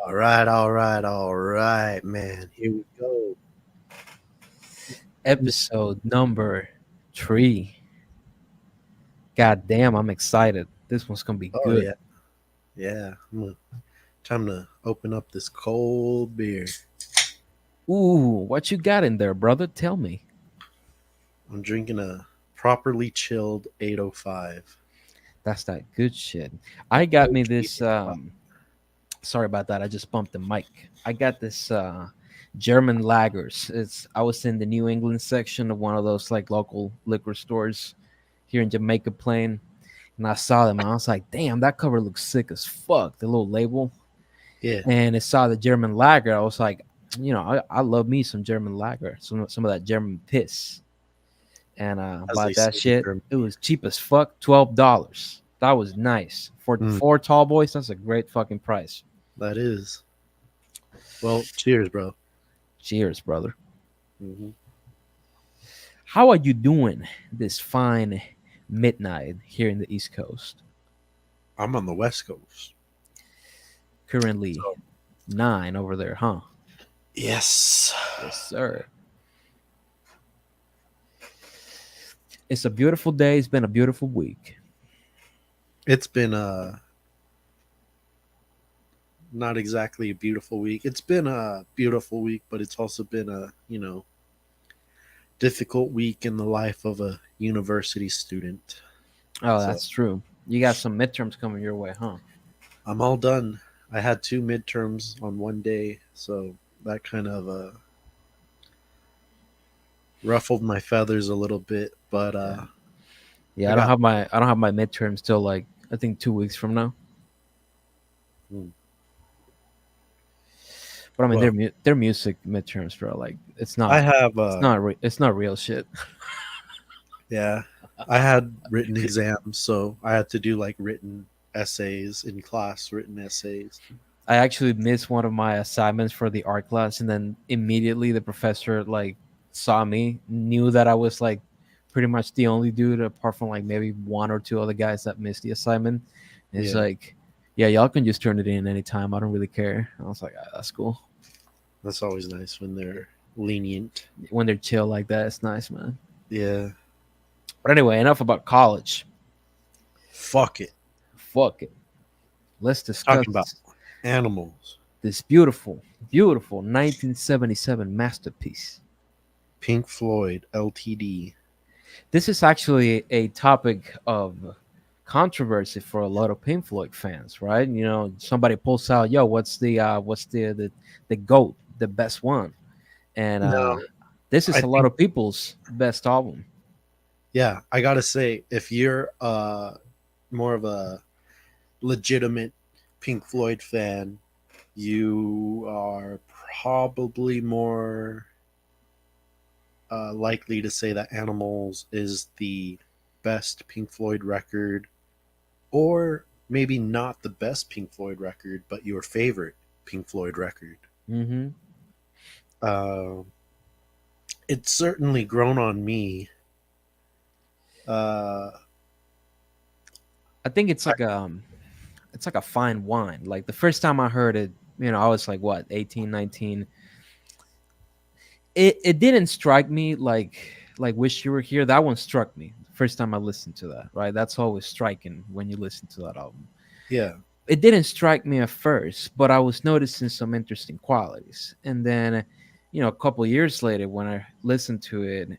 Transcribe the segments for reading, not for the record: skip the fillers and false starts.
All right, man. Here we go. Episode number 3. God damn, I'm excited. This one's gonna be Oh good. yeah, yeah. Time to open up this cold beer. Ooh, what you got in there, brother? Tell me. I'm drinking a properly chilled 805. That's that good shit. I got me OG this 805. sorry about that. I just bumped the mic. I got this German lagers. It's I was in the New England section of one of those like local liquor stores here in Jamaica Plain, and I saw them and I was like, damn, that cover looks sick as fuck. The little label. Yeah, And I saw the German lager. I was like, I love me some German lager, some of that German piss, and as they bought that say in shit. Germany. It was cheap as fuck, $12. That was nice for Mm, four tall boys. That's a great fucking price. that is. Well, cheers, bro. Cheers, brother. hmm How are you doing this fine midnight here in the East Coast? I'm on the West Coast. Currently So 9 over there, huh? yes, Yes, sir. It's a beautiful day. It's been a beautiful week. it's been not exactly a beautiful week. It's been a beautiful week, but it's also been a difficult week in the life of a university student. Oh, So that's true. You got some midterms coming your way, huh? I'm all done. I had two midterms on one day, so that kind of ruffled my feathers a little bit. But Yeah. I Yeah, got I don't have my midterms till like I think 2 weeks from now. mm, But I mean, well. they're music midterms, bro. Like I have it's not real shit. yeah, I had written exams, so I had to do like written essays in class, written essays. I actually missed one of my assignments for the art class, and then immediately the professor like saw me, knew that I was like pretty much the only dude apart from like maybe one or two other guys that missed the assignment. And it's Yeah, like, yeah, y'all can just turn it in anytime. I don't really care. I was like, ah, that's cool. that's always nice when they're lenient. When they're chill like that, it's nice, man. Yeah, But anyway, enough about college. fuck it. Fuck it. Let's Talking about discuss animals. this beautiful, beautiful 1977 masterpiece. Pink Floyd, Ltd. This is actually a topic of controversy for a lot of Pink Floyd fans, right? You know, somebody pulls out, "Yo, what's the goat, the best one?" And No, this is I a lot think of people's best album. yeah, I gotta say, if you're more of a legitimate Pink Floyd fan, you are probably more likely to say that Animals is the best Pink Floyd record, or maybe not the best Pink Floyd record, but your favorite Pink Floyd record. Hmm. Uh, it's certainly grown on me. Uh, I think I, it's like a fine wine. Like the first time I heard it, I was like what, 18, 19. It didn't strike me like Wish You Were Here. That one struck me the first time I listened to that, right? That's always striking when you listen to that album. yeah, It didn't strike me at first, but I was noticing some interesting qualities. And then, a couple of years later, when I listened to it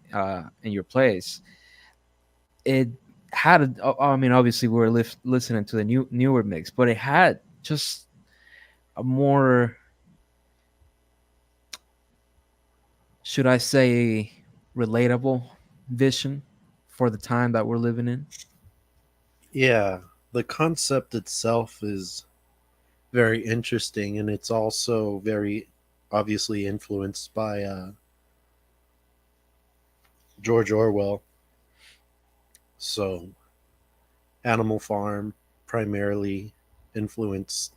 in your place, it had. I mean, obviously, we were listening to the newer mix, but it had just a more, should I say, relatable vision for the time that we're living in. yeah. The concept itself is very interesting, and it's also very obviously influenced by George Orwell. So, Animal Farm primarily influenced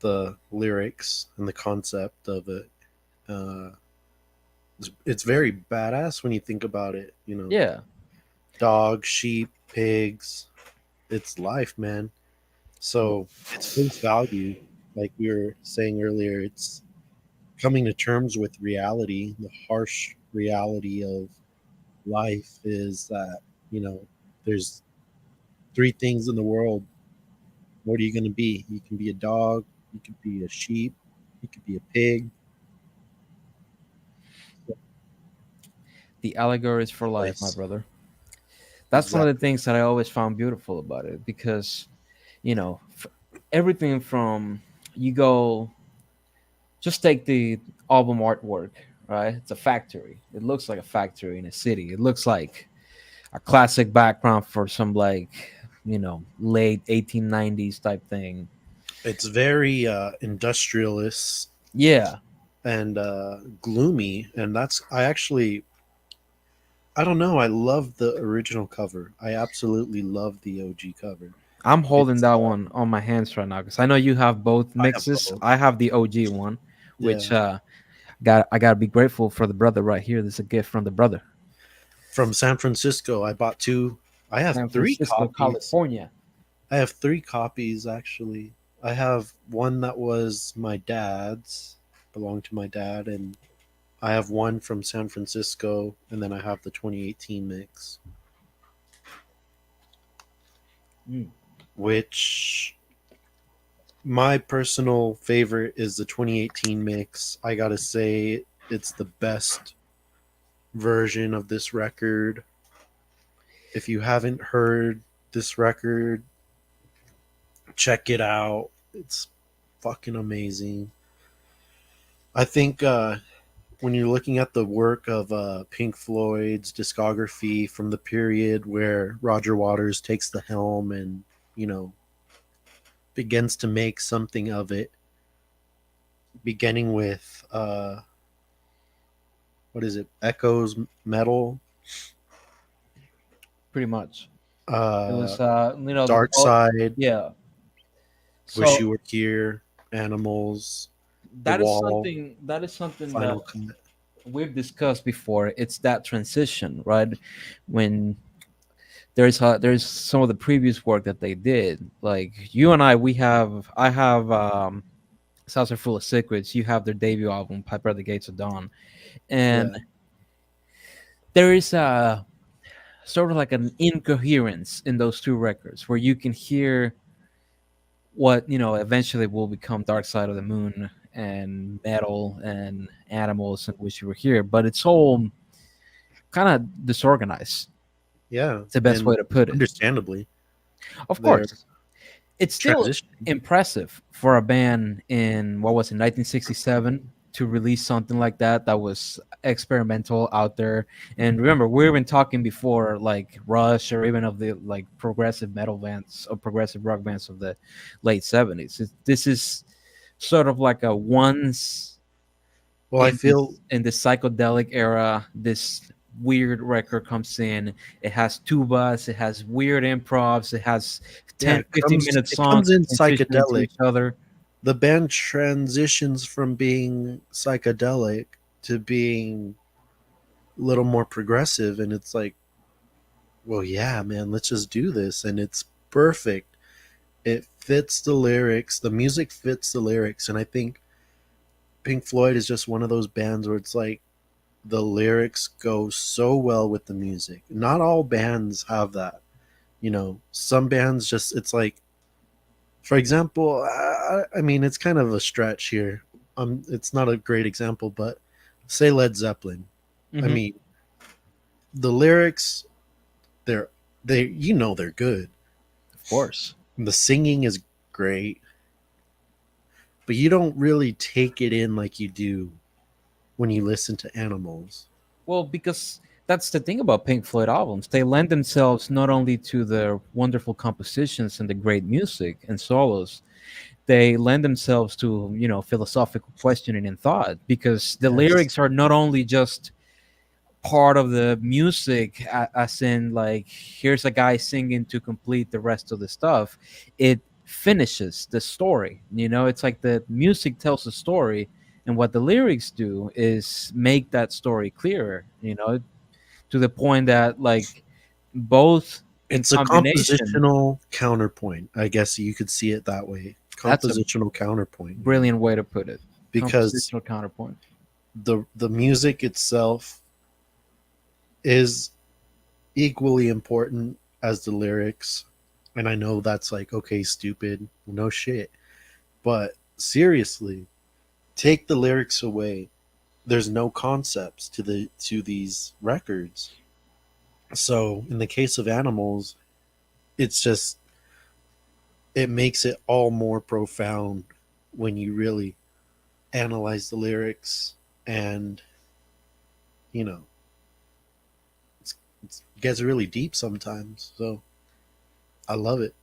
the lyrics and the concept of it. Uh, it's very badass when you think about it. Yeah, Dogs, sheep, pigs. It's life, man. So it's face value. like we were saying earlier, it's coming to terms with reality. The harsh reality of life is that, you know, there's three things in the world. What are you going to be? You can be a dog, you could be a sheep, you could be a pig. The allegories for life, my Place. brother. That's one of the Exactly. things that I always found beautiful about it, because you know everything from, you go, just take the album artwork, right? It's a factory. It looks like a factory in a city. It looks like a classic background for some, like, late 1890s type thing. It's very industrialist Yeah, and gloomy, and that's I actually I don't know. I love the original cover. I absolutely love the OG cover. I'm holding It's that one on my hands right now because I know you have both I have mixes. both. I have the OG one, which Yeah, I gotta be grateful for the brother right here. This is a gift from the brother. from San Francisco. I bought two. I have San three Francisco, copies. California. I have three copies actually. I have one that was my dad's, belonged to my dad, and I have one from San Francisco, and then I have the 2018 mix, Mm. which my personal favorite is the 2018 mix. I gotta say, it's the best version of this record. If you haven't heard this record, check it out. It's fucking amazing. I think when you're looking at the work of Pink Floyd's discography from the period where Roger Waters takes the helm and, you know, begins to make something of it, beginning with what is it, Echoes Metal, Pretty much. It uh, was, the Dark Side, yeah. Wish So You Were Here, Animals, The that is Wall, something. That is something that Final Cut. we've discussed before. It's that transition, right? When there's some of the previous work that they did. Like you and I have South Are Full of Secrets. You have their debut album, Piper at the Gates of Dawn, and Yeah, there is a sort of like an incoherence in those two records where you can hear what eventually will become Dark Side of the Moon and Metal and Animals and Wish You Were Here, but it's all kind of disorganized. yeah, It's the best way and to put it. understandably, Of they're course, it's still transitioning. impressive for a band in, what was it, 1967, to release something like that was experimental out there. And remember, we've been talking before, like Rush, or even of the like progressive metal bands or progressive rock bands of the late 70s. This is sort of like a once Well, I feel in this psychedelic era, this weird record comes in. It has tubas, it has weird improvs, it has yeah, 10, 15 minute it songs comes in that transition into psychedelic. each other. The band transitions from being psychedelic to being a little more progressive, and it's like, well, yeah, man, let's just do this, and it's perfect. It fits the lyrics. The music fits the lyrics, and I think Pink Floyd is just one of those bands where it's like the lyrics go so well with the music. Not all bands have that. You know, some bands just, it's like, for example, I mean, it's kind of a stretch here. It's not a great example, but say Led Zeppelin. I Hmm. mean, the lyrics, they're they're good. Of course. The singing is great, but you don't really take it in like you do when you listen to Animals. Well, because that's the thing about Pink Floyd albums. They lend themselves not only to the wonderful compositions and the great music and solos, they lend themselves to, philosophical questioning and thought, because the Yes. lyrics are not only just part of the music, as in, like, here's a guy singing to complete the rest of the stuff. It finishes the story. It's like the music tells a story, and what the lyrics do is make that story clearer, to the point that, like, both in It's a combination. compositional counterpoint. I guess you could see it that way. That's a compositional counterpoint, brilliant way to put it. because Compositional counterpoint. the music itself is equally important as the lyrics. And I know that's like, okay, stupid, no shit. But seriously, take the lyrics away. There's no concepts to these records. So in the case of Animals, it's just, it makes it all more profound when you really analyze the lyrics. And you know, it gets really deep sometimes. So I love it.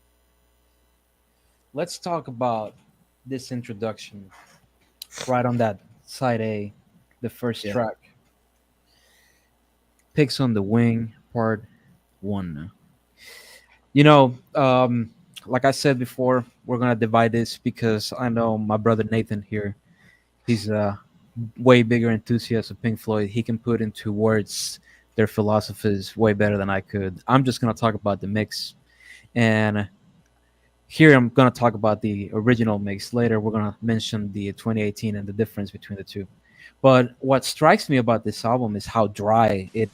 Let's talk about this introduction right on that side A, the first Yeah. track. Picks on the Wing, part one. You know, like I said before, we're gonna divide this because I know my brother Nathan here. He's a way bigger enthusiast of Pink Floyd. He can put into words their philosophies way better than I could. I'm just gonna talk about the mix, and here I'm gonna talk about the original mix. Later, we're gonna mention the 2018 and the difference between the two. But what strikes me about this album is how dry it.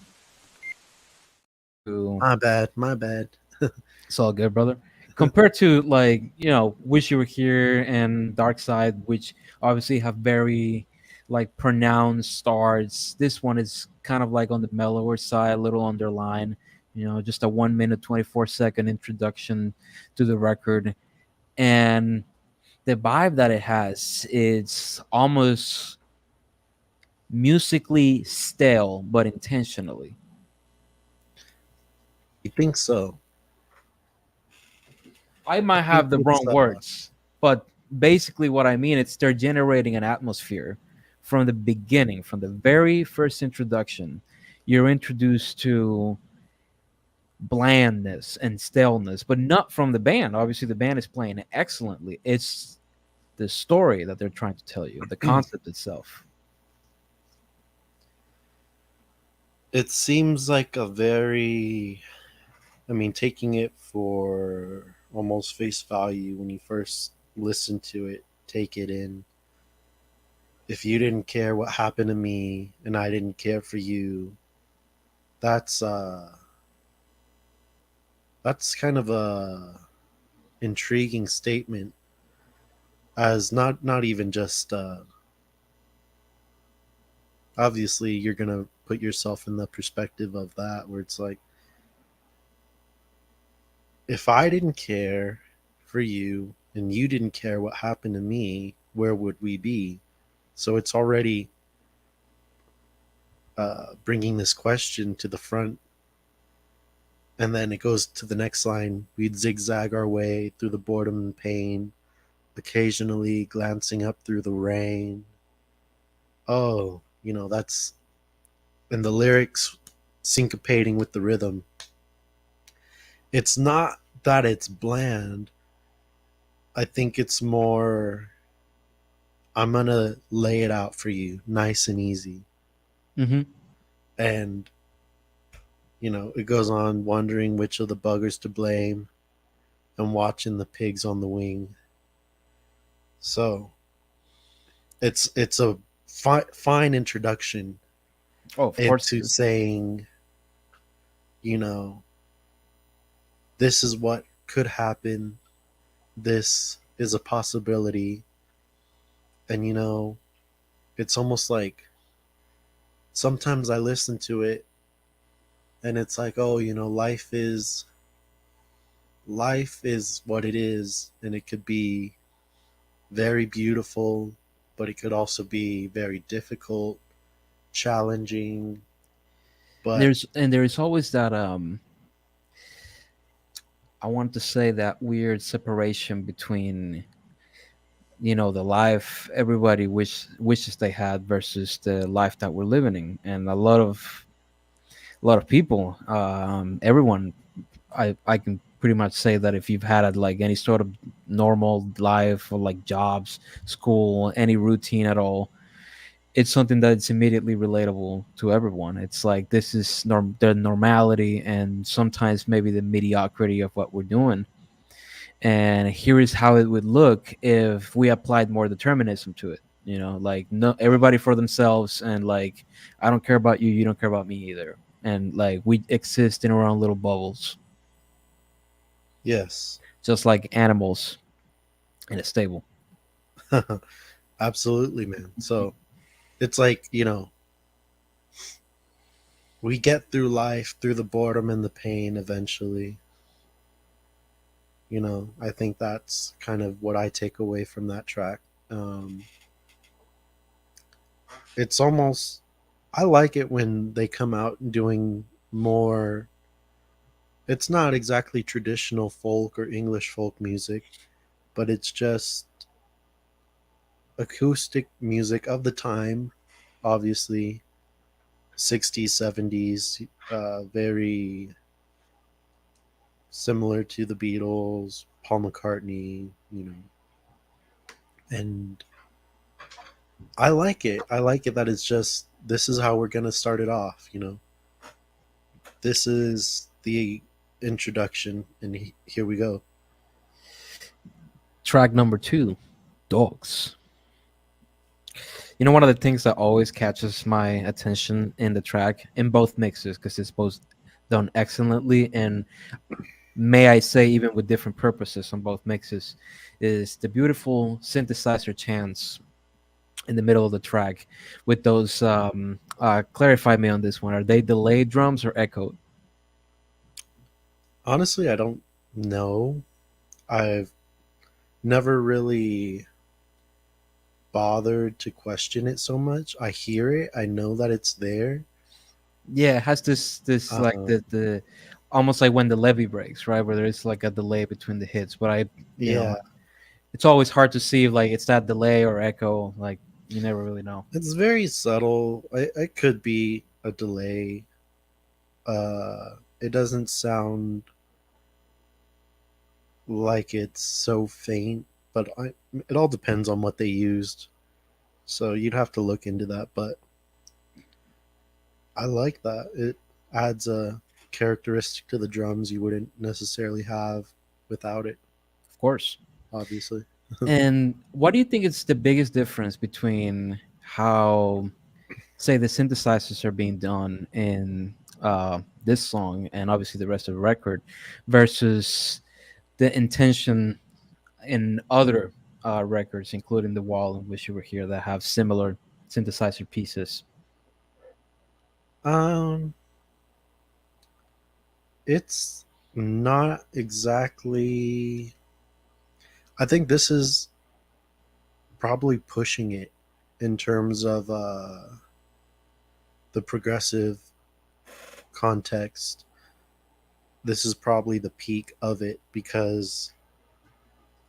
My bad, my bad. It's all good, brother. Compared to like "Wish You Were Here" and "Dark Side," which obviously have very like pronounced starts. This one is kind of like on the mellower side, a little underline. Just a 1 minute 24-second introduction to the record, and the vibe that it has is almost musically stale, but intentionally. You think so? I I might think have the it's wrong words, but basically what I mean it's they're generating an atmosphere from the beginning, from the very first introduction. You're introduced to blandness and staleness, but not from the band. Obviously, the band is playing excellently. It's the story that they're trying to tell you, the concept itself. It seems like a very, I mean, taking it for almost face value when you first listen to it, take it in. If you didn't care what happened to me and I didn't care for you, that's that's kind of a intriguing statement, as not even just obviously you're going to put yourself in the perspective of that, where it's like, if I didn't care for you and you didn't care what happened to me, where would we be? So it's already bringing this question to the front. And then it goes to the next line: we'd zigzag our way through the boredom and pain, occasionally glancing up through the rain. Oh, that's, and the lyrics syncopating with the rhythm. It's not that it's bland. I think it's more, I'm gonna lay it out for you nice and easy. Mm-hmm. And it goes on, wondering which of the buggers to blame and watching the pigs on the wing. So it's a fine introduction Oh, of course. into saying, you know, this is what could happen. This is a possibility. And it's almost like, sometimes I listen to it and it's like, oh, life is what it is, and it could be very beautiful, but it could also be very difficult, challenging. But There's always that I want to say that weird separation between the life everybody wishes they had versus the life that we're living in, and a lot of people, everyone, I can pretty much say that if you've had like any sort of normal life or like jobs, school, any routine at all, it's something that's immediately relatable to everyone. It's like this is the normality and sometimes maybe the mediocrity of what we're doing. and here is how it would look if we applied more determinism to it. You know, like, no, everybody for themselves, and like, I don't care about you, you don't care about me either, and like we exist in our own little bubbles, Yes. just like animals in a stable. Absolutely, man. So it's like, we get through life through the boredom and the pain eventually. I think that's kind of what I take away from that track. Um, it's almost, I like it when they come out doing more. It's not exactly traditional folk or English folk music, but it's just acoustic music of the time, obviously 60s, 70s, very similar to the Beatles, Paul McCartney, and I like it. I like it that it's just this is how we're gonna start it off. This is the introduction, and here we go. Track number 2, Dogs. You know, one of the things that always catches my attention in the track, in both mixes, because it's both done excellently, and may I say, even with different purposes on both mixes, is the beautiful synthesizer chants in the middle of the track with those. Clarify me on this one. Are they delayed drums or echoed? Honestly, I don't know. I've never really bothered to question it so much. I hear it. I know that it's there. Yeah, it has this like Uh, the almost like when the levee breaks, right? Where there is like a delay between the hits. But yeah, it's always hard to see if like it's that delay or echo. Like, you never really know. it's very subtle. It could be a delay. It doesn't sound like it's so faint, but it all depends on what they used. So you'd have to look into that. But I like that. It adds a characteristic to the drums you wouldn't necessarily have without it, Of course. obviously. And what do you think is the biggest difference between how, say, the synthesizers are being done in this song and obviously the rest of the record versus the intention in other records, including The Wall and Wish You Were Here, that have similar synthesizer pieces? Um, it's not exactly. I think this is probably pushing it in terms of the progressive context. This is probably the peak of it because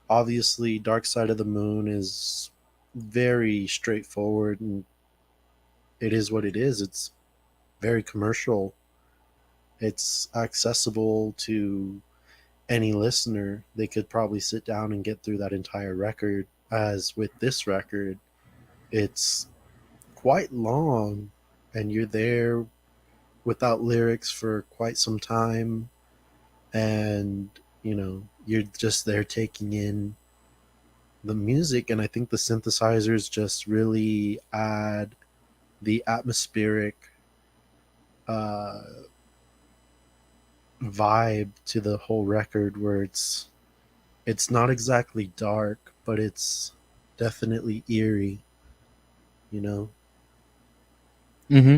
obviously Dark Side of the Moon is very straightforward and it is what it is. It's very commercial. It's accessible to any listener. They could probably sit down and get through that entire record. As with this record, it's quite long and you're there without lyrics for quite some time, and you're just there taking in the music. And I think the synthesizers just really add the atmospheric uh, vibe to the whole record, where it's not exactly dark, but it's definitely eerie, you know. Mm-hmm.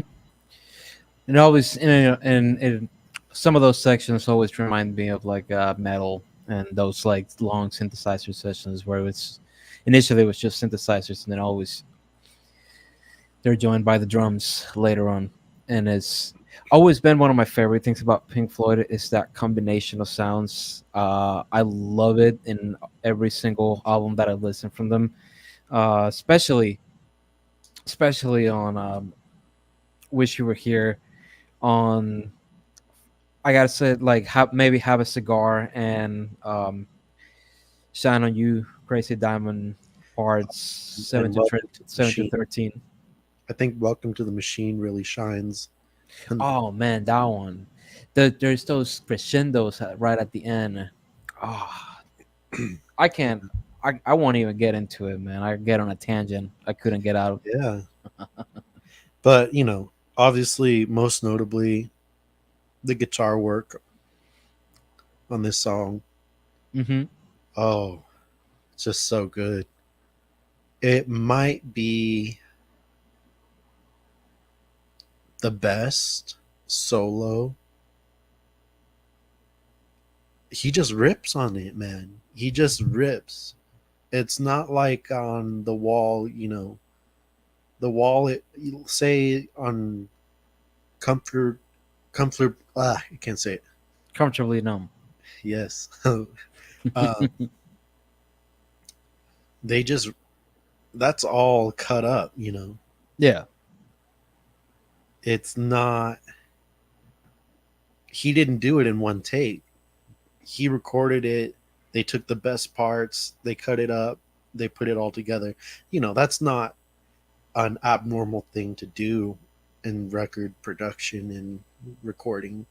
And always, and some of those sections always remind me of like metal and those like long synthesizer sessions where it's initially it was just synthesizers and then always they're joined by the drums later on. And it's always been one of my favorite things about Pink Floyd is that combination of sounds. I love it in every single album that I listen from them, especially on "Wish You Were Here." On, I gotta say, like, maybe "Have a Cigar" and "Shine on You," "Crazy Diamond," parts And 7 to 13. I think Welcome to the Machine really shines. And Oh man, that one. There's those crescendos right at the end. Oh, I can't. I won't even get into it, man. I get on a tangent. I couldn't get out. Yeah. But, obviously, most notably, the guitar work on this song. Mm-hmm. Oh, it's just so good. It might be the best solo. He just rips on it, man. He just rips. It's not like on the wall, the wall, say on comfort, I can't say it. Comfortably numb. Yes. uh, they just, that's all cut up. Yeah. It's not, he didn't do it in one take. He recorded it. They took the best parts, they cut it up, they put it all together. That's not an abnormal thing to do in record production and recording,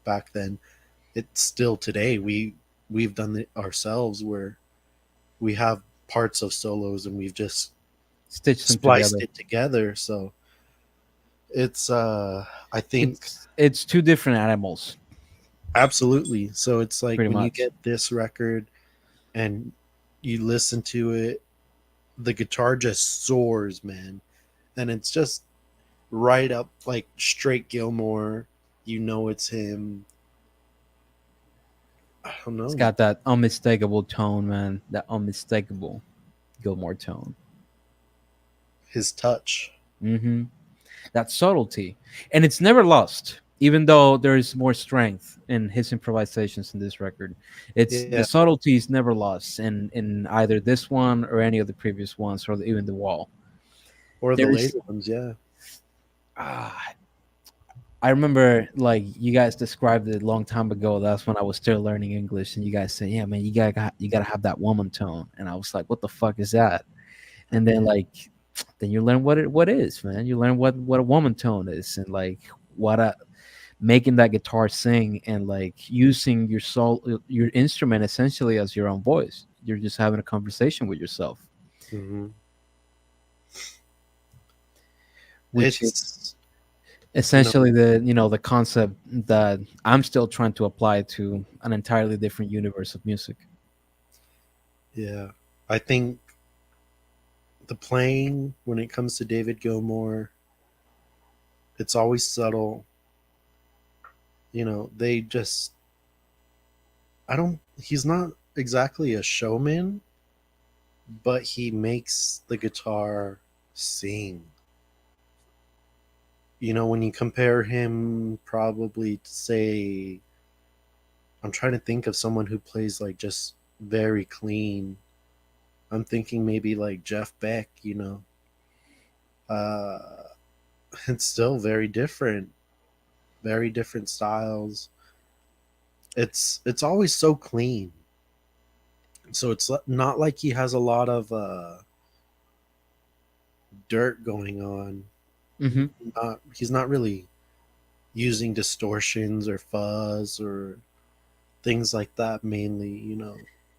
back then. It's still today. We've done it ourselves where we have parts of solos and we've just Stitch them spliced together. it together. So it's I think It's two different animals, absolutely. So it's like pretty when you much. get this record and you listen to it, the guitar just soars, man. And it's just right up like straight Gilmore. It's him. I don't It's know. got that unmistakable tone, man. That unmistakable Gilmore tone. His touch. Mm-hmm. That subtlety, and it's never lost. Even though there is more strength in his improvisations in this record, it's the Yeah. subtlety is never lost in either this one or any of the previous ones, or even the wall. Or the There's later ones, yeah. ah, I remember like you guys described it a long time ago. That's when I was still learning English, and you guys said, "Yeah, man, you gotta have that woman tone." And I was like, "What the fuck is that?" And then like, then you learn what is, man. You learn what a woman tone is, and like what a making that guitar sing, and like using your instrument essentially as your own voice. You're just having a conversation with yourself, Hmm. which is It's, you know, essentially the concept that I'm still trying to apply to an entirely different universe of music. yeah. I think the playing when it comes to David Gilmour, it's always subtle. They just, he's not exactly a showman, but he makes the guitar sing. When you compare him, probably to say, I'm trying to think of someone who plays like just very clean. I'm thinking maybe like Jeff Beck. Uh, it's still very different styles. It's always so clean. So it's not like he has a lot of dirt going on. Hmm. He's not really using distortions or fuzz or things like that mainly.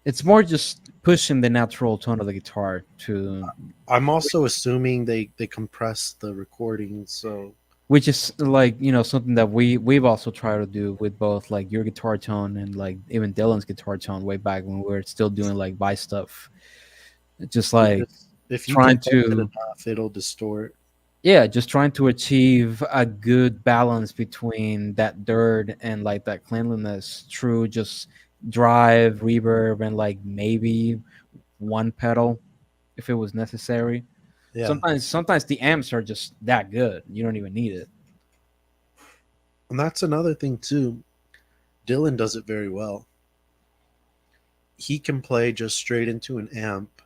It's more just pushing the natural tone of the guitar to, I'm also assuming they compress the recording, so which is like something that we've also tried to do with both like your guitar tone and like even Dylan's guitar tone way back when we were still doing like by stuff. Just like if you trying compress it to enough, it'll distort. yeah, just trying to achieve a good balance between that dirt and like that cleanliness through just drive, reverb, and like maybe one pedal if it was necessary. Yeah, Sometimes the amps are just that good. You don't even need it. and that's another thing too. Dylan does it very well. He can play just straight into an amp,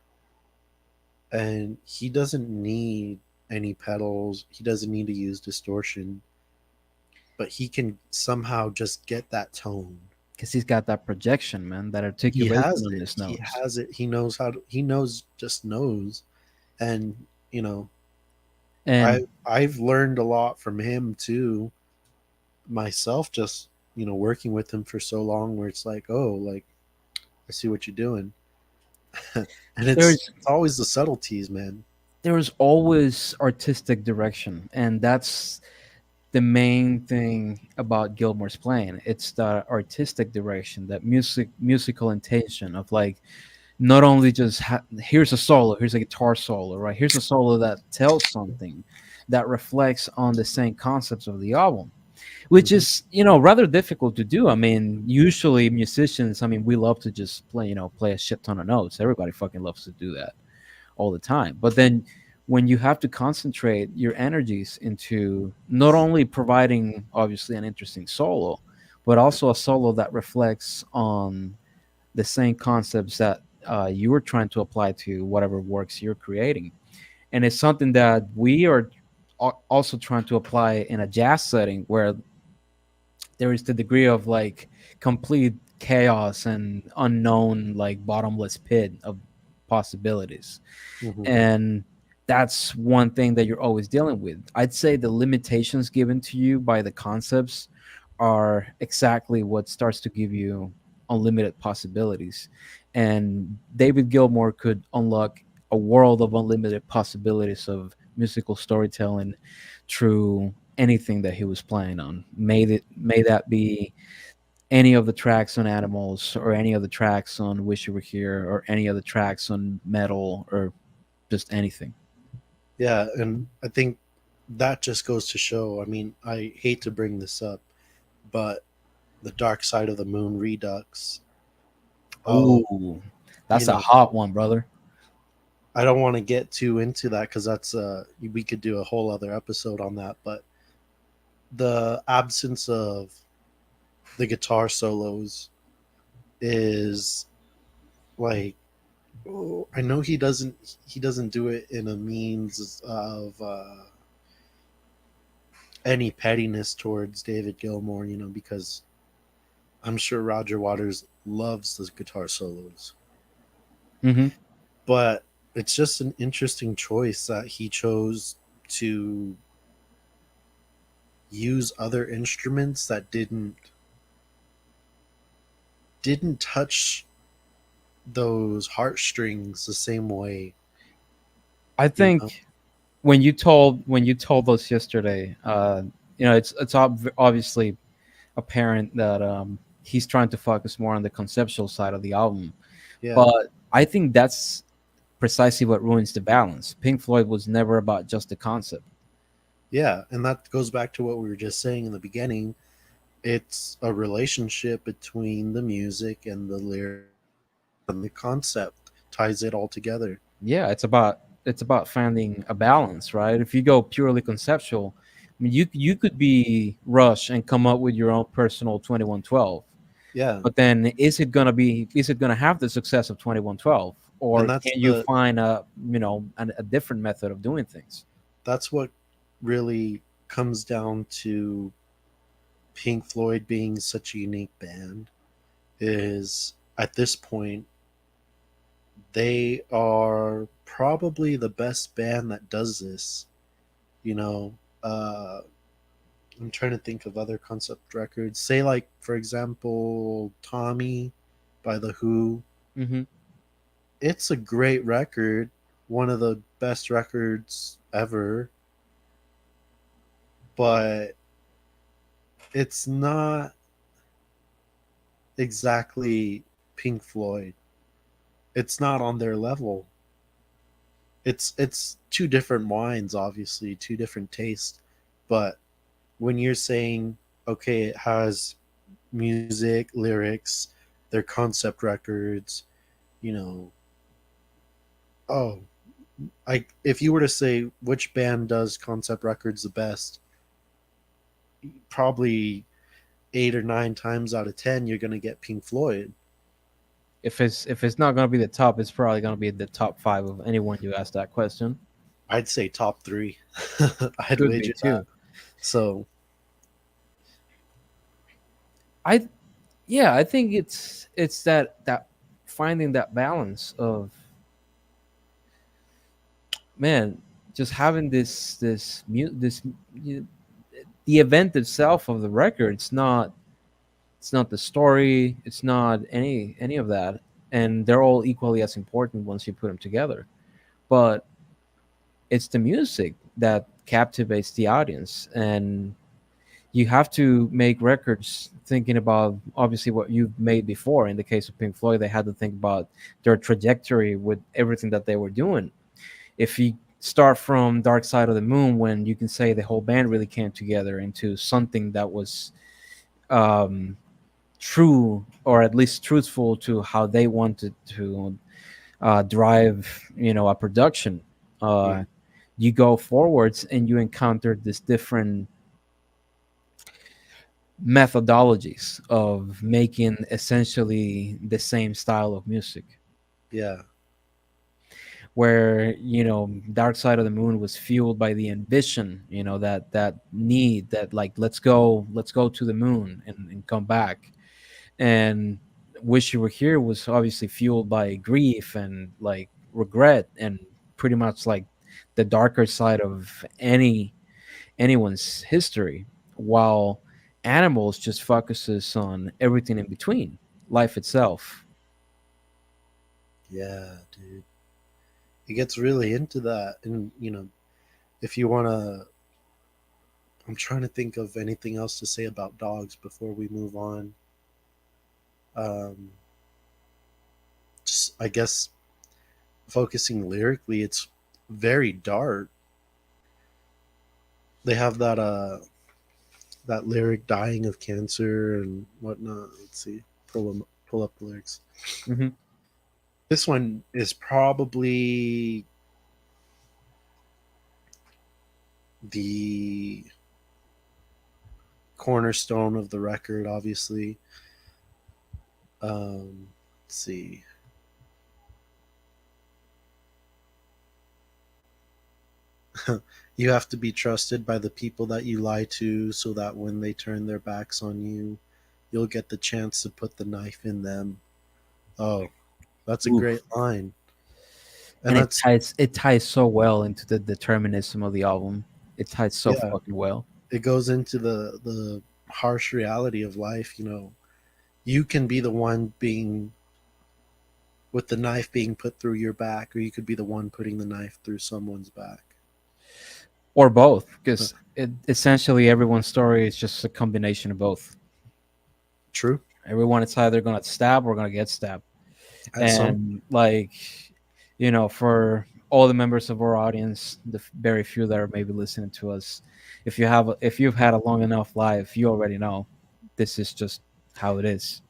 and he doesn't need any pedals. He doesn't need to use distortion, but he can somehow just get that tone. Because he's got that projection, man, that He articulation has on it. his He nose. has it. He knows how to. He knows, just knows. And And I've learned a lot from him too. Myself, just working with him for so long, where it's like, oh, like I see what you're doing. And it's There's always the subtleties, man. there's always artistic direction, and that's the main thing about Gilmore's playing. It's the artistic direction, that musical intention of like not only just here's a solo, here's a guitar solo, right? Here's a solo that tells something, that reflects on the same concepts of the album, which Hmm. is rather difficult to do. I mean, usually musicians, I mean, we love to just play play a shit ton of notes. Everybody fucking loves to do that all the time. But then when you have to concentrate your energies into not only providing obviously an interesting solo, but also a solo that reflects on the same concepts that you were trying to apply to whatever works you're creating. And it's something that we are also trying to apply in a jazz setting where there is the degree of like complete chaos and unknown, like bottomless pit of possibilities. Hmm. And that's one thing that you're always dealing with. I'd say the limitations given to you by the concepts are exactly what starts to give you unlimited possibilities. And David Gilmour could unlock a world of unlimited possibilities of musical storytelling through anything that he was playing on. May that be any of the tracks on Animals, or any of the tracks on Wish You Were Here, or any of the tracks on Metal, or just anything. Yeah, and I think that just goes to show. I mean, I hate to bring this up, but the Dark Side of the Moon Redux. Oh, Ooh, you that's a know, hot one, brother. I don't want to get too into that because that's we could do a whole other episode on that. But the absence of the guitar solos is like, oh, I know he doesn't do it in a means of any pettiness towards David Gilmour, because I'm sure Roger Waters loves the guitar solos, Hmm. but it's just an interesting choice that he chose to use other instruments that didn't touch those heartstrings the same way, I you know. think when you told us yesterday, it's obviously apparent that he's trying to focus more on the conceptual side of the album. Yeah, But I think that's precisely what ruins the balance. Pink Floyd was never about just the concept. yeah, and that goes back to what we were just saying in the beginning. It's a relationship between the music and the lyrics, and the concept ties it all together. Yeah, it's about finding a balance, right? If you go purely conceptual, I mean, you could be Rush and come up with your own personal 2112, Yeah, but then is it gonna have the success of 2112, and or that's can you the find a different method of doing things? that's what really comes down to Pink Floyd being such a unique band. Is at this point they are probably the best band that does this. You know, uh, I'm trying to think of other concept records. Say, like, for example, Tommy by The Who. Hmm. It's a great record, one of the best records ever, but it's not exactly Pink Floyd. It's not on their level. It's two different wines, obviously, two different tastes, but when you're saying, okay, it has music, lyrics, their concept records, you know, oh, I if you were to say which band does concept records the best, probably 8 or 9 times out of 10 you're gonna get Pink Floyd. If it's not gonna be the top, it's probably gonna be the top five of anyone you ask that question. I'd say top three. I'd Could be wager that. too. So I Yeah, I think it's that finding that balance of, man, just having you the event itself of the record. It's not the story. It's not any of that. and they're all equally as important once you put them together. But it's the music that captivates the audience, and you have to make records thinking about obviously what you've made before. In the case of Pink Floyd, they had to think about their trajectory with everything that they were doing. If you start from Dark Side of the Moon, when you can say the whole band really came together into something that was um, true, or at least truthful to how they wanted to drive, a production. Uh, Mm. you go forwards and you encounter this different methodologies of making essentially the same style of music, Yeah. where Dark Side of the Moon was fueled by the ambition, that need, that like let's go to the moon and come back. And Wish You Were Here was obviously fueled by grief and like regret, and pretty much like the darker side of anyone's history, while Animals just focuses on everything in between, life itself. Yeah, dude. It gets really into that. And, if you want to, I'm trying to think of anything else to say about dogs before we move on. Um, just, I guess, focusing lyrically, it's very dark. They have that lyric dying of cancer and whatnot. Let's see. Pull up the lyrics. Hmm. This one is probably the cornerstone of the record, obviously. Let's see. You have to be trusted by the people that you lie to so that when they turn their backs on you, you'll get the chance to put the knife in them. Oh, that's a great Oof. line. And And it that's, ties so well into the determinism of the album. It ties so yeah, fucking well. it goes into the harsh reality of life. You can be the one being with the knife being put through your back, or you could be the one putting the knife through someone's back. Or both, Uh, because essentially everyone's story is just a combination of both. True. Everyone, it's either gonna stab or gonna get stabbed. At some, And like, for all the members of our audience, the very few that are maybe listening to us, if you've had a long enough life, you already know this is just how it is.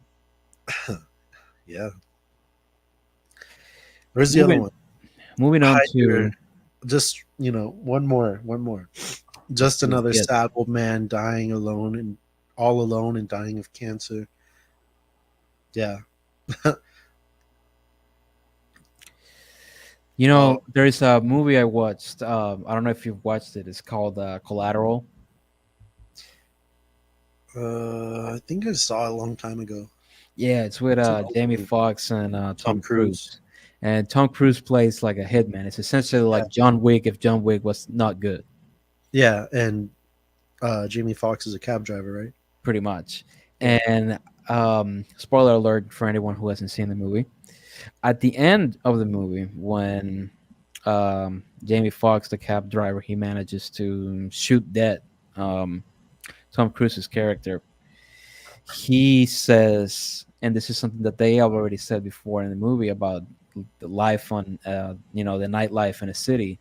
yeah. Where's the other moving one? moving on Hide your, to just one more. Just another yes. sad old man dying alone and all alone and dying of cancer. Yeah. Oh, There is a movie I watched. I don't know if you've watched it. It's called Collateral. I think I saw it a long time ago. Yeah, it's with It's an old Jamie movie. Foxx and Tom Tom Cruise. Cruise. And Tom Cruise plays like a hitman. It's essentially Yeah. like John Wick if John Wick was not good, Yeah, and Jamie Foxx is a cab driver, right? pretty much. Yeah. And spoiler alert for anyone who hasn't seen the movie. At the end of the movie, when Jamie Foxx, the cab driver, he manages to shoot dead um, Tom Cruise's character. He says, and this is something that they have already said before in the movie about the life on, the nightlife in a city.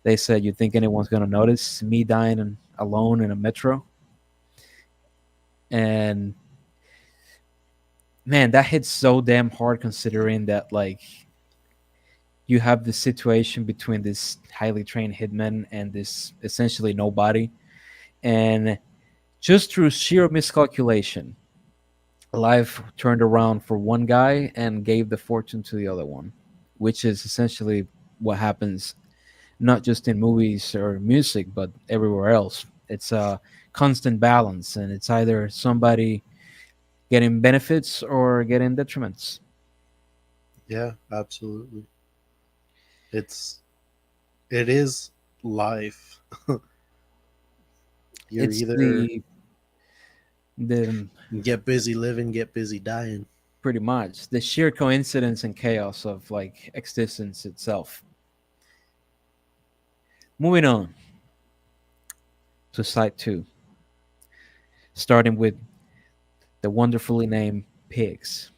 They said, "You think anyone's gonna notice me dying alone in a metro?" And man, that hits so damn hard considering that like you have this situation between this highly trained hitman and this essentially nobody, and just through sheer miscalculation, life turned around for one guy and gave the fortune to the other one, which is essentially what happens not just in movies or music, but everywhere else. It's a constant balance, and it's either somebody getting benefits or getting detriments. Yeah, absolutely. It's it is life. You're It's either the get busy living, get busy dying. pretty much the sheer coincidence and chaos of like existence itself. Moving on to side two, starting with the wonderfully named Pigs.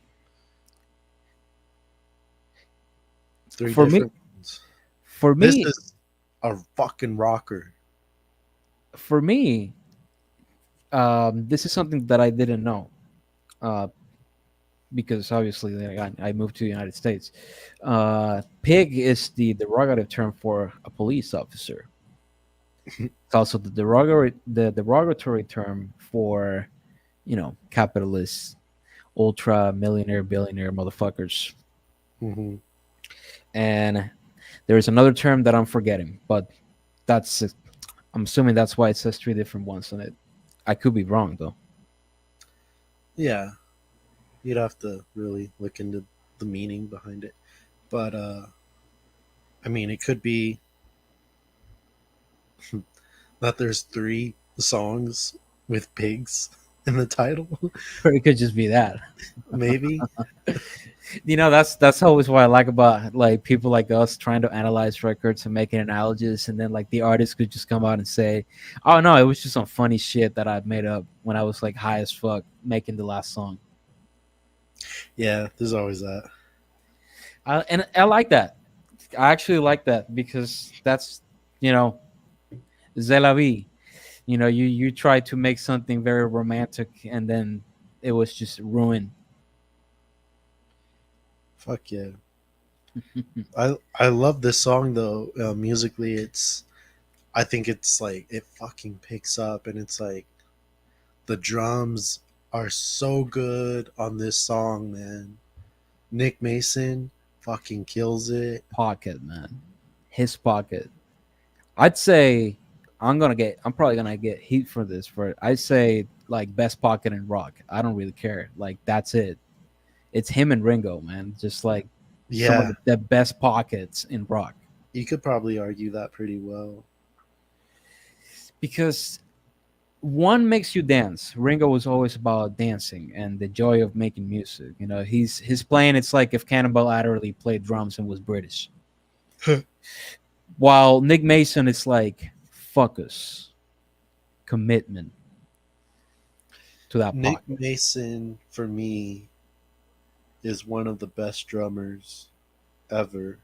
Three For me, different ones. for This me, is a fucking rocker. for me, this is something that I didn't know. Uh, because obviously like, I moved to the United States. Pig is the derogative term for a police officer. It's also the derogatory term for capitalists, ultra millionaire billionaire motherfuckers. Hmm. And there is another term that I'm forgetting, but that's I'm assuming that's why it says three different ones on it. I could be wrong though. Yeah, you'd have to really look into the meaning behind it. But I mean, it could be that there's three songs with pigs in the title. Or it could just be that. Maybe. That's always what I like about like people like us trying to analyze records and making analogies, and then like the artist could just come out and say, "Oh no, it was just some funny shit that I made up when I was like high as fuck making the last song." Yeah, there's always that. And I like that. I actually like that because that's you know c'est la vie. You try to make something very romantic and then it was just ruined. Fuck yeah. I love this song though. Musically, I think it's like it fucking picks up, and it's like the drums are so good on this song, man. Nick Mason fucking kills it. Pocket, man. His pocket. I'd say I'm probably gonna get heat for this, for I'd say like best pocket in rock. I don't really care. Like that's it. It's him and Ringo, man. Just like some of Yeah, the best pockets in rock. you could probably argue that pretty well. Because one makes you dance. Ringo was always about dancing and the joy of making music. His playing. It's like if Cannonball Adderley played drums and was British. While Nick Mason is like focus, commitment to that Nick pocket. Mason, for me, is one of the best drummers ever.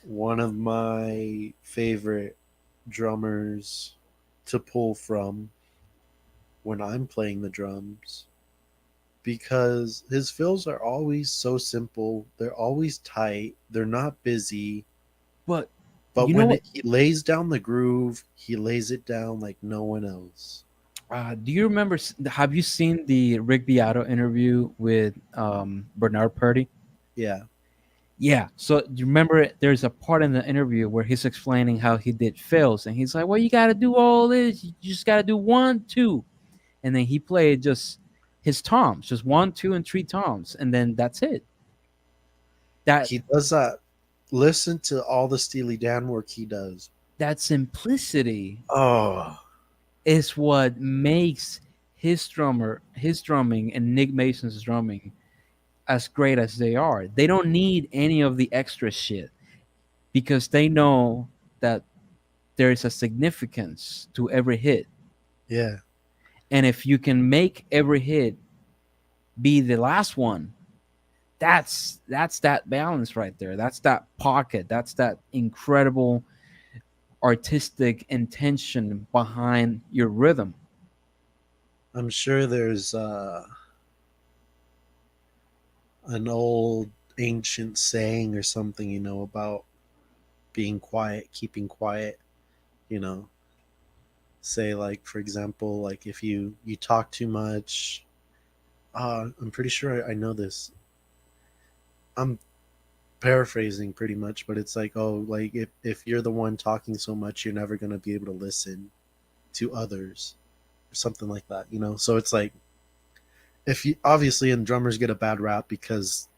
One of my favorite drummers to pull from when I'm playing the drums, because his fills are always so simple. They're always tight. They're not busy. But But you know when what? he lays down the groove, he lays it down like no one else. Do you remember? Have you seen the Rick Beato interview with Bernard Purdy? Yeah. Yeah. So do you remember? There's a part in the interview where he's explaining how he did fills, and he's like, "Well, you got to do all this. You just got to do 1, 2," and then he played just his toms, just 1, 2, and 3 toms, and then that's it. That He does that. Listen to all the Steely Dan work he does. that simplicity Oh, is what makes his drumming, and Nick Mason's drumming as great as they are. They don't need any of the extra shit because they know that there is a significance to every hit. yeah. And if you can make every hit be the last one, that's that balance right there. That's that pocket. That's that incredible artistic intention behind your rhythm. I'm sure there's an old ancient saying or something, about being quiet, keeping quiet, you know. Say like for example, like if you talk too much, I'm pretty sure I know this. I'm paraphrasing pretty much, but it's like, oh, like if you're the one talking so much, you're never going to be able to listen to others or something like that, So it's like, if you obviously, and drummers get a bad rap because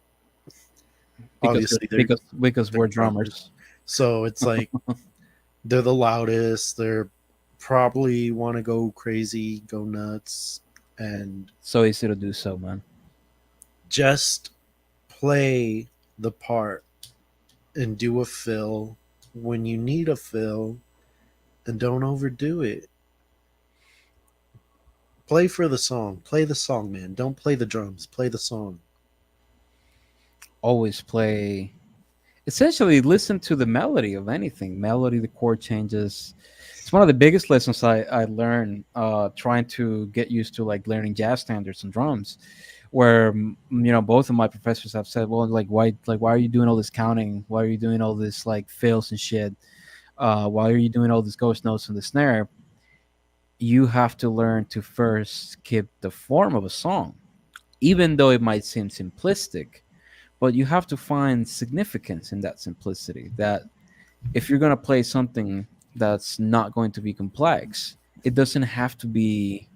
because obviously because they're we're drummers. drummers. So it's like they're the loudest, they're probably want to go crazy, go nuts, and So easy to do so, man. Just play the part and do a fill when you need a fill, and don't overdo it. Play for the song. Play the song, man. Don't play the drums. Play the song. Always play. Essentially, listen to the melody of anything. Melody, the chord changes. It's one of the biggest lessons I learned trying to get used to like learning jazz standards and drums. Where both of my professors have said, well, why are you doing all this counting? Why are you doing all this like fills and shit? Why are you doing all these ghost notes in the snare? You have to learn to first keep the form of a song, even though it might seem simplistic. But you have to find significance in that simplicity. That if you're going to play something that's not going to be complex, it doesn't have to be.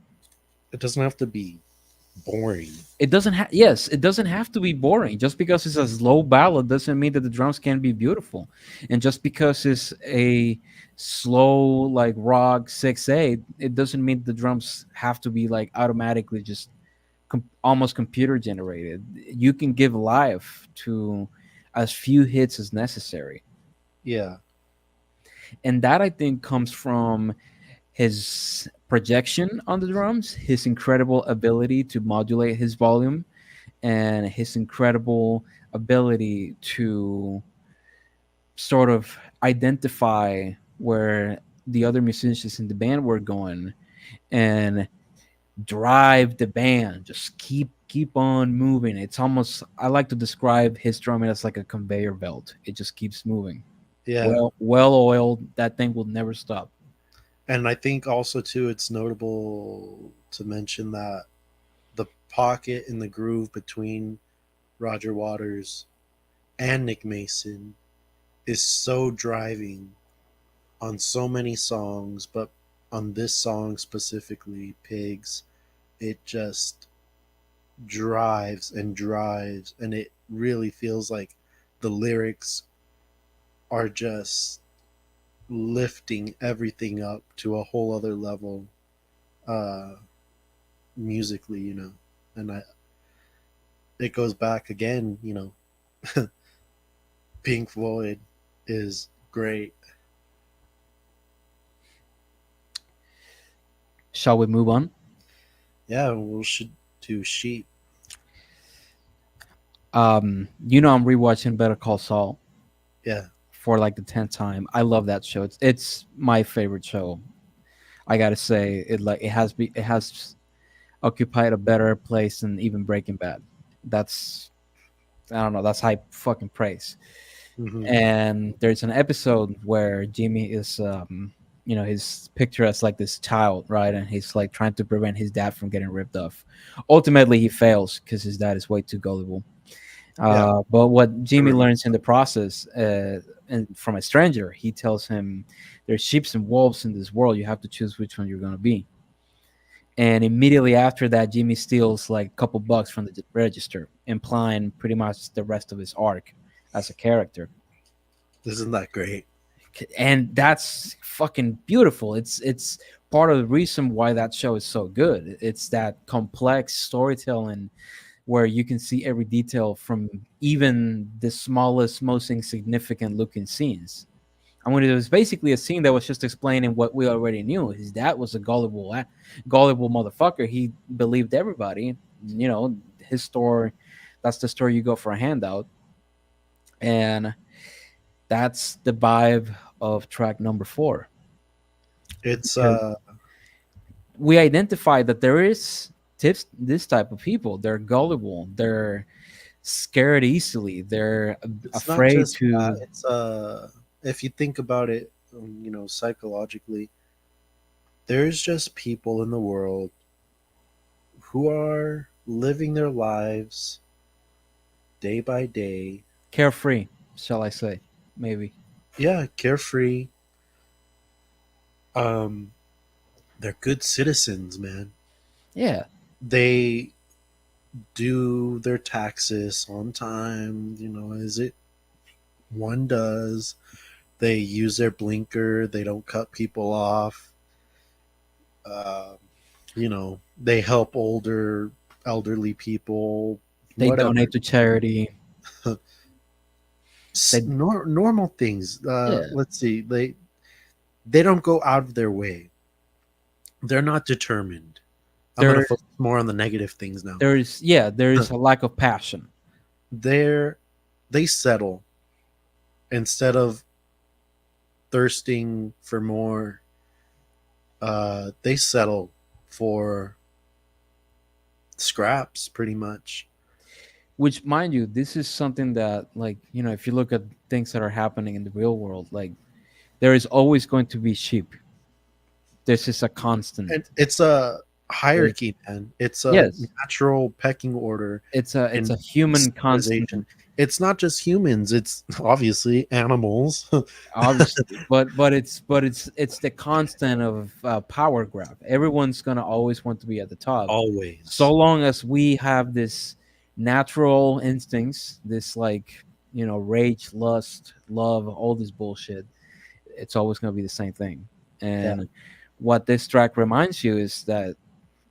It doesn't have to be boring. It doesn't have. Yes, it doesn't have to be boring. Just because it's a slow ballad doesn't mean that the drums can be beautiful, and just because it's a slow like rock 6/8, it doesn't mean the drums have to be like automatically just almost computer generated. You can give life to as few hits as necessary, Yeah. and that I think comes from his projection on the drums, his incredible ability to modulate his volume, and his incredible ability to sort of identify where the other musicians in the band were going and drive the band, just keep on moving. It's almost, I like to describe his drumming as like a conveyor belt. It just keeps moving. Yeah. Well oiled, that thing will never stop. And I think also too it's notable to mention that the pocket in the groove between Roger Waters and Nick Mason is so driving on so many songs, but on this song specifically, Pigs, it just drives and drives, and it really feels like the lyrics are just lifting everything up to a whole other level, uh musically, and I it goes back again, Pink Floyd is great. Shall we move on? Yeah, we should do Sheep. I'm rewatching Better Call Saul Yeah. for like the 10th time. I love that show. It's my favorite show. I gotta say, it has occupied a better place than even Breaking Bad. That's, I don't know, that's high fucking praise. Hmm. And there's an episode where Jimmy is he's pictured as like this child, right? And he's like trying to prevent his dad from getting ripped off. Ultimately he fails because his dad is way too gullible. Yeah, But what I Jimmy remember. learns in the process, and from a stranger, he tells him there's sheep and wolves in this world. You have to choose which one you're going to be. And immediately after that, Jimmy steals like a couple bucks from the register, implying pretty much the rest of his arc as a character. Isn't that great? And that's fucking beautiful. It's part of the reason why that show is so good. It's that complex storytelling where you can see every detail from even the smallest, most insignificant looking scenes. I mean, it was basically a scene that was just explaining what we already knew. His dad was a gullible motherfucker. He believed everybody. His story. That's the story you go for a handout, and that's the vibe of track number 4. It's Because we identify that there is this type of people. They're gullible. They're scared easily. They're it's not afraid just that. to. It's if you think about it, psychologically, there's just people in the world who are living their lives day by day. Carefree, shall I say? Maybe. Yeah, carefree. Um, they're good citizens, man. Yeah. They do their taxes on time, as it one does. They use their blinker, they don't cut people off. They help elderly people They whatever. donate to charity. They Normal things. Yeah. Let's see. They don't go out of their way. They're not determined. I'm gonna There focus more on the negative things now. there is a lack of passion. They're they settle instead of thirsting for more. They settle for scraps, pretty much. Which, mind you, this is something that, like, if you look at things that are happening in the real world, like, there is always going to be sheep. This is a And constant. it's a There's, hierarchy, man. It's a yes, natural pecking order it's a in human civilization. constant, It's not just humans, it's obviously animals. obviously, but it's the constant of power grab. Everyone's gonna always want to be at the top, so Always. long as we have this natural instincts, this, like, rage, lust, love, all this bullshit. It's always gonna be the same thing. Yeah. And what this track reminds you is that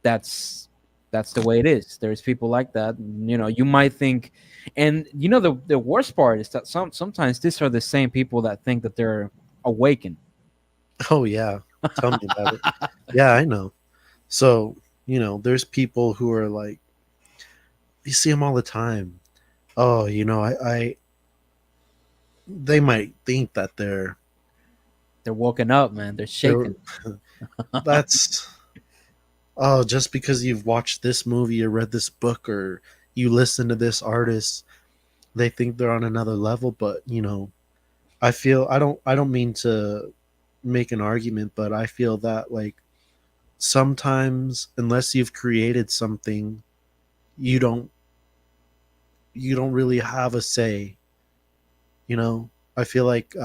that's that's the way it is. There's people like that. You might think, and the worst part is that sometimes these are the same people that think that they're awakened. Oh yeah. Tell me about it. Yeah, I know. So, there's people who are like, you see them all the time. Oh, they might think that They're woken up, man. They're they're shaken. that's oh, just because you've watched this movie or read this book or you listen to this artist, they think they're on another level. But I don't mean to make an argument, but I feel that, like, sometimes unless you've created something, you don't you don't really have a say. I feel like,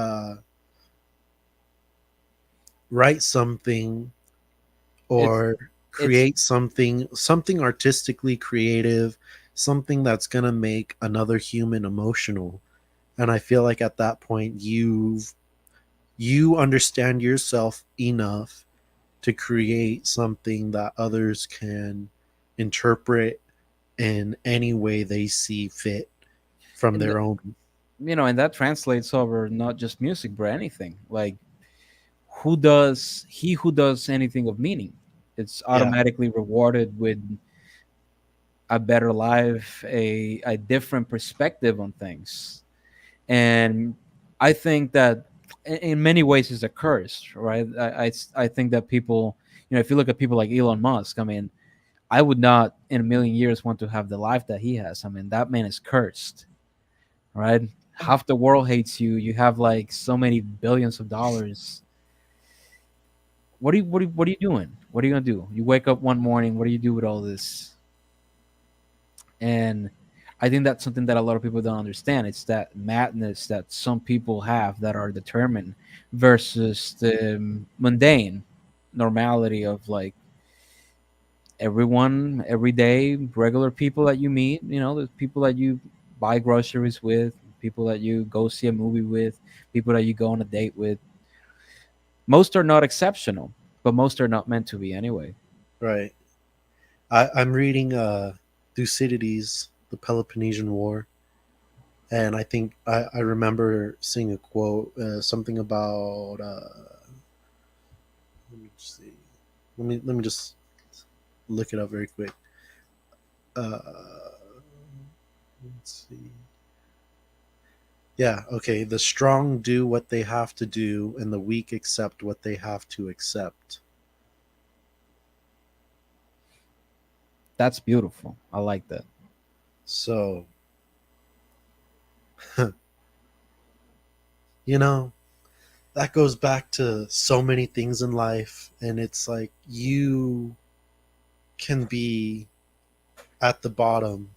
write something it's or it's create something artistically creative, something that's going to make another human emotional. And I feel like at that point you understand yourself enough to create something that others can interpret in any way they see fit from and their own. and that translates over not just music, but anything. Like, who does anything of meaning, it's Yeah. automatically rewarded with a better life, a different perspective on things. And I think that in many ways is a curse, right? I think that people, if you look at people like Elon Musk, I mean, I would not in a million years want to have the life that he has. I mean, that man is cursed, right? Half the world hates you. You have like so many billions of dollars. What are you doing? What are you gonna do? You wake up one morning. What do you do with all this? And I think that's something that a lot of people don't understand. It's that madness that some people have that are determined versus the mundane normality of, like, everyone, every day, regular people that you meet. There's people that you buy groceries with, people that you go see a movie with, people that you go on a date with. Most are not exceptional, but most are not meant to be anyway. Right. I'm reading Thucydides, the Peloponnesian War, and I think I remember seeing a quote, something about. Let me see. Let me just look it up very quick. Let's see. Yeah. Okay. The strong do what they have to do, and the weak accept what they have to accept. That's beautiful. I like that. So, you know, that goes back to so many things in life, and it's like you can be at the bottom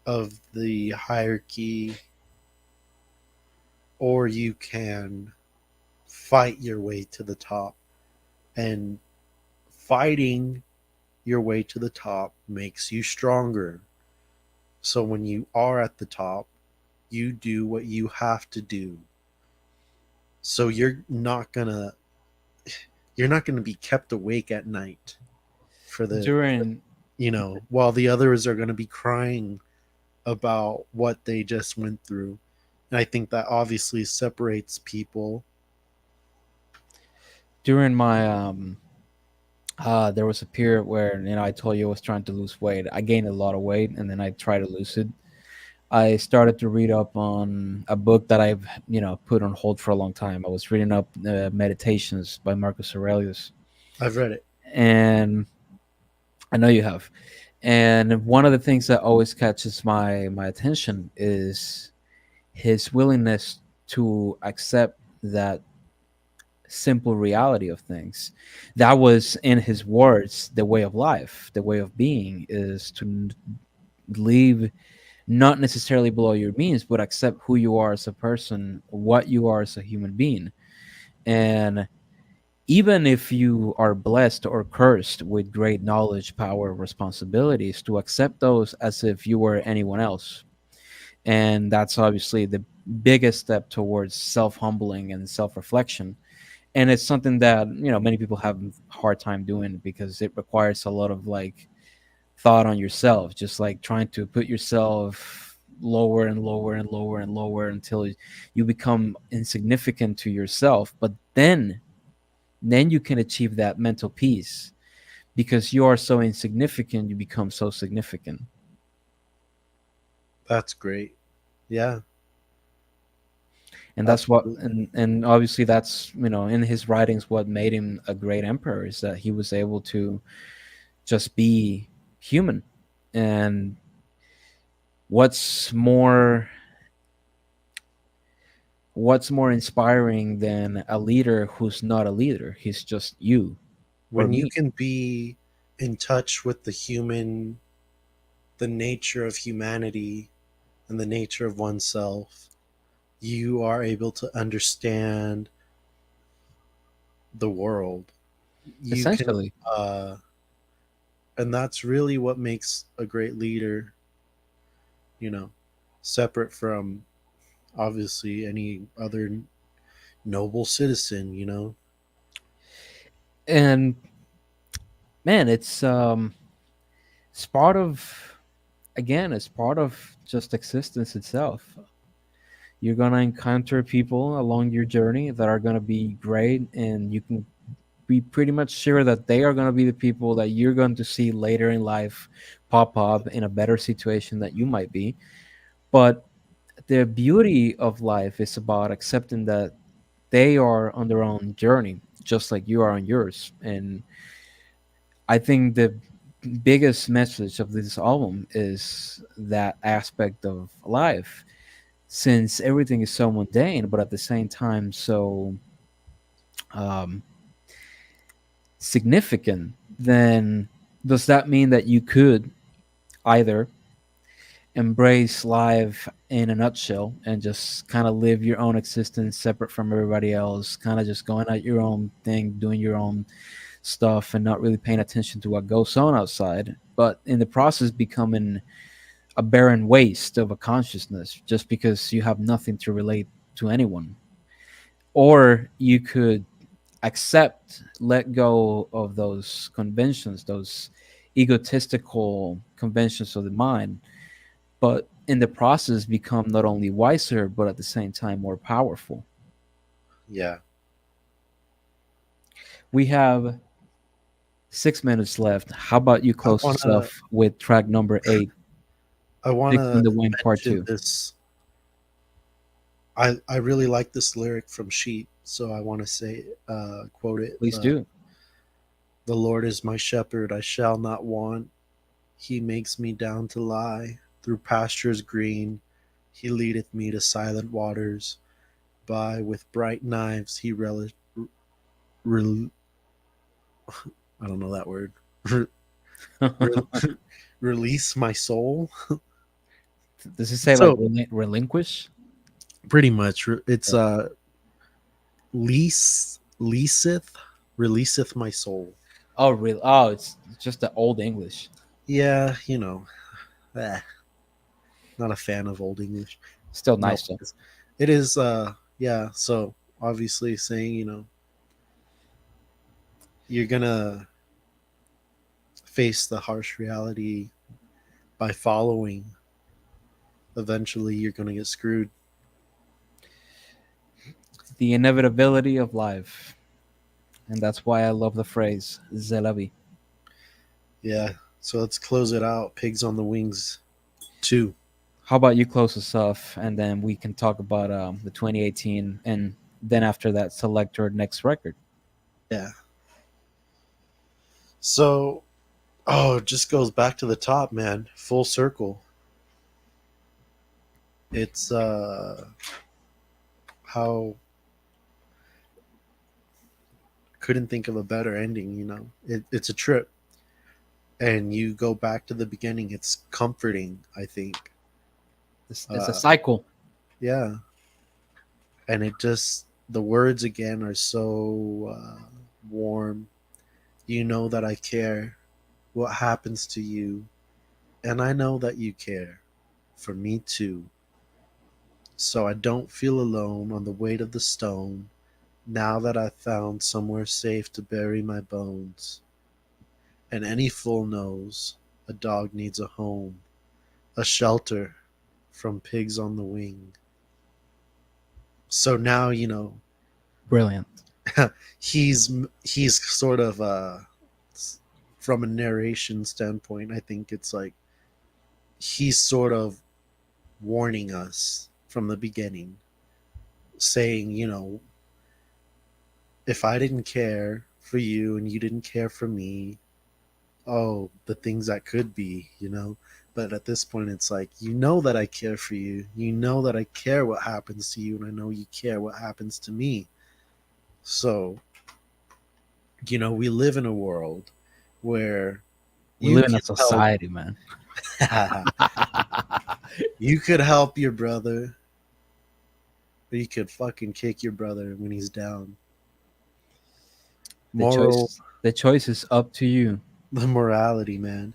of the hierarchy, or you can fight your way to the top. And fighting your way to the top makes you stronger. So when you are at the top, you do what you have to do. So you're not gonna be kept awake at night for the During while the others are going to be crying about what they just went through. And I think that obviously separates people. During my there was a period where I told you I was trying to lose weight. I gained a lot of weight, and then I tried to lose it. I started to read up on a book that I've put on hold for a long time. I was reading up Meditations by Marcus Aurelius, I've read it. and I know you have. And one of the things that always catches my attention is his willingness to accept that simple reality of things. That was, in his words, the way of life, the way of being is to live not necessarily below your means, but accept who you are as a person, what you are as a human being. And even if you are blessed or cursed with great knowledge, power, responsibilities, to accept those as if you were anyone else. And that's obviously the biggest step towards self humbling and self reflection. And it's something that many people have a hard time doing because it requires a lot of like thought on yourself, just like trying to put yourself lower and lower and lower and lower until you become insignificant to yourself. But then you can achieve that mental peace because you are so insignificant, you become so significant. That's great. Yeah, And that's what, absolutely. and obviously that's in his writings what made him a great emperor is that he was able to just be human. And what's more what's more inspiring than a leader who's not a leader? He's just you or When you me. can be in touch with the nature of humanity and the nature of oneself, you are able to understand the world. You can, Essentially. uh, and that's really what makes a great leader, you know, separate from obviously any other noble citizen. And man, it's part of, again, it's part of just existence itself. You're going to encounter people along your journey that are going to be great, and you can be pretty much sure that they are going to be the people that you're going to see later in life pop up in a better situation that you might be. But the beauty of life is about accepting that they are on their own journey, just like you are on yours. And I think the biggest message of this album is that aspect of life, since everything is so mundane, but at the same time so um, significant. Then does that mean that you could either embrace life in a nutshell and just kind of live your own existence separate from everybody else, kind of just going at your own thing, doing your own stuff, and not really paying attention to what goes on outside, but in the process becoming a barren waste of a consciousness just because you have nothing to relate to anyone? Or you could accept, let go of those conventions, those egotistical conventions of the mind, but in the process become not only wiser, but at the same time more powerful. Yeah. We have 6 minutes left. How about you I close want us to off with track number 8, I want Six to in the Wind Part mention 2? this. I really like this lyric from Sheep, so I want to say quote it. Please do. The Lord is my shepherd, I shall not want. He makes me down to lie through pastures green. He leadeth me to silent waters. By with bright knives he rel- I don't know that word. Re- release my soul. Does it say like So relinquish? pretty much, it's Yeah. leaseth releaseth my soul. Oh, really? Oh, it's just the old English. Yeah, eh, not a fan of old English. Still No, nice though. it is. Yeah. So obviously, saying you're gonna face the harsh reality by following, eventually you're going to get screwed. The inevitability of life. And that's why I love the phrase "c'est la vie." Yeah. So let's close it out. Pigs on the Wings 2. How about you close us off, and then we can talk about the 2018, and then after that, select our next record. Yeah. So, it just goes back to the top, man. Full circle. It's how couldn't think of a better ending, it's a trip, and you go back to the beginning. It's comforting, I think. It's a uh cycle. yeah, and it just, the words again are so warm. You know that I care what happens to you, and I know that you care for me too. So I don't feel alone on the weight of the stone, now that I've found somewhere safe to bury my bones. And any fool knows a dog needs a home, a shelter from pigs on the wing. So now, Brilliant. he's he's sort of from a narration standpoint, I think it's like he's sort of warning us from the beginning, saying, if I didn't care for you and you didn't care for me, oh, the things that could be. But at this point, it's like, that I care for you. You know that I care what happens to you, and I know you care what happens to me. So, we live in a world where We you live in a can help. society, man. You could help your brother, or you could fucking kick your brother when he's down. The Moral, choice is up to you. the morality, man.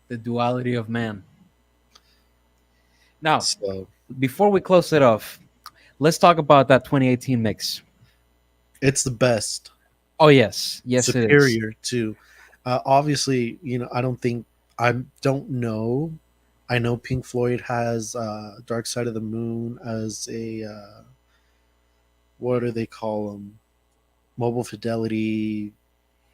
The duality of man. Now, So before we close it off, let's talk about that 2018 mix. it's the best. Oh yes, yes it is. Superior to, obviously, I don't think, I don't know. I know Pink Floyd has Dark Side of the Moon as a what do they call them, mobile fidelity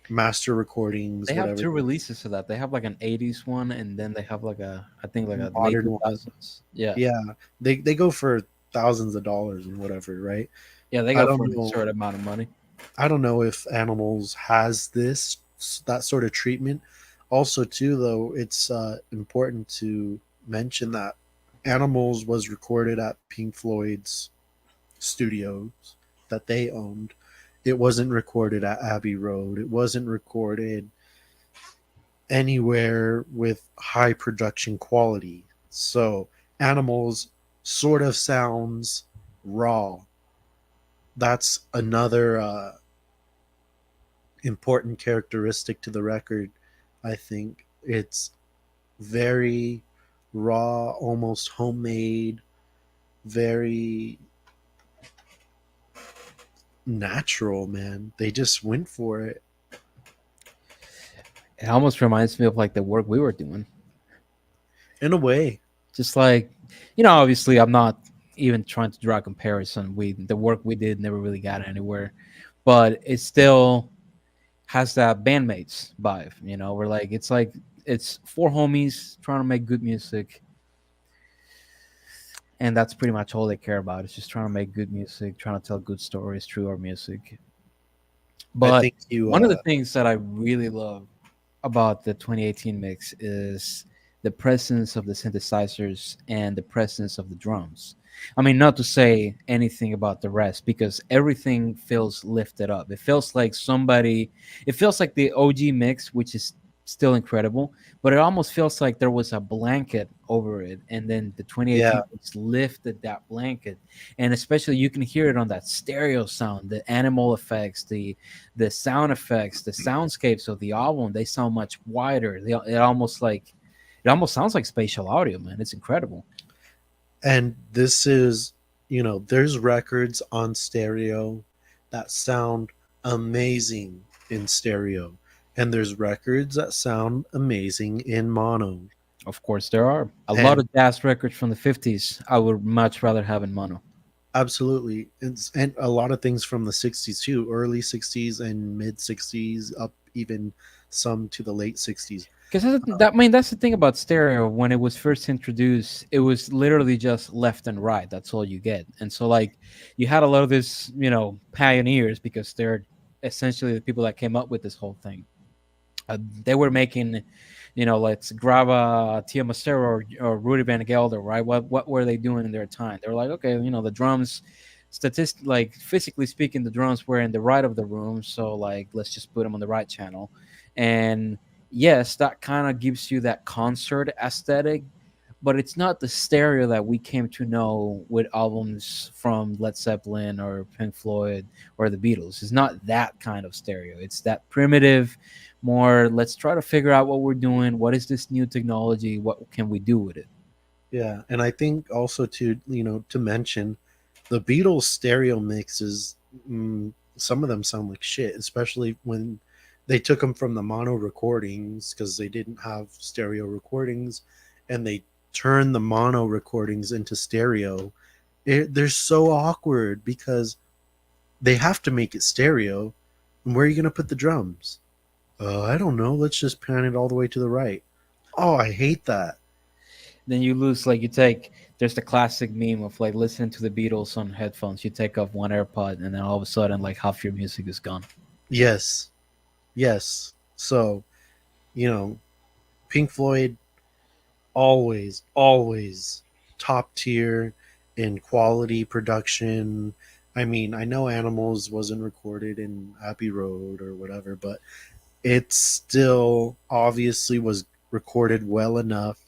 master recordings, They have whatever, two releases of that. They have like an 80s one, and then they have like a, I think like a late modern one. 2000s. Yeah, Yeah, they go for thousands of dollars and whatever, right? yeah, they I go for don't an know. absurd amount of money. I don't know if Animals has that sort of treatment. Also, too, though, it's important to mention that Animals was recorded at Pink Floyd's studios that they owned. It wasn't recorded at Abbey Road. It wasn't recorded anywhere with high production quality. So Animals sort of sounds raw. That's another important characteristic to the record. I think it's very raw, almost homemade, very natural, man. They just went for it. It almost reminds me of like the work we were doing. In a way. Just like, obviously, I'm not even trying to draw a comparison. The work we did never really got anywhere, but it still has that bandmates vibe. We're like it's four homies trying to make good music, and that's pretty much all they care about. It's just trying to make good music, trying to tell good stories through our music. I But think you one of the things that I really love about the 2018 mix is the presence of the synthesizers and the presence of the drums. I mean, not to say anything about the rest, because everything feels lifted up. It feels like the OG mix, which is still incredible, but it almost feels like there was a blanket over it. And then the 2018 yeah, mix lifted that blanket. And especially you can hear it on that stereo sound, the animal effects, the sound effects, the soundscapes of the album. They sound much wider. It almost sounds like spatial audio, man. It's incredible. and this is, there's records on stereo that sound amazing in stereo, and there's records that sound amazing in mono. Of course, there are a lot And of jazz records from the 50s I would much rather have in mono. absolutely, and a lot of things from the 60s too, early 60s and mid 60s, up even some to the late 60s. Because that, I mean, that's the thing about stereo. When it was first introduced, it was literally just left and right. That's all you get. And so, like, you had a lot of this, pioneers because they're essentially the people that came up with this whole thing. They were making, let's grab Tia Mastero or Rudy Van Gelder, right? What were they doing in their time? They were like, okay, the drums, like physically speaking, the drums were in the right of the room, so like let's just put them on the right channel, and yes, that kind of gives you that concert aesthetic, but it's not the stereo that we came to know with albums from Led Zeppelin or Pink Floyd or the Beatles. It's not that kind of stereo. It's that primitive, more let's try to figure out what we're doing. What is this new technology? What can we do with it? Yeah, and I think also to mention the Beatles stereo mixes. Some of them sound like shit, especially when they took them from the mono recordings because they didn't have stereo recordings, and they turned the mono recordings into stereo. They're so awkward because they have to make it stereo. And where are you going to put the drums? I don't know. Let's just pan it all the way to the right. Oh, I hate that. Then you lose, like, you take, there's the classic meme of like listening to the Beatles on headphones. You take off one AirPod and then all of a sudden like half your music is gone. Yes, yes. So, you know, Pink Floyd always top tier in quality production. I mean, I know Animals wasn't recorded in Abbey Road or whatever, but it still obviously was recorded well enough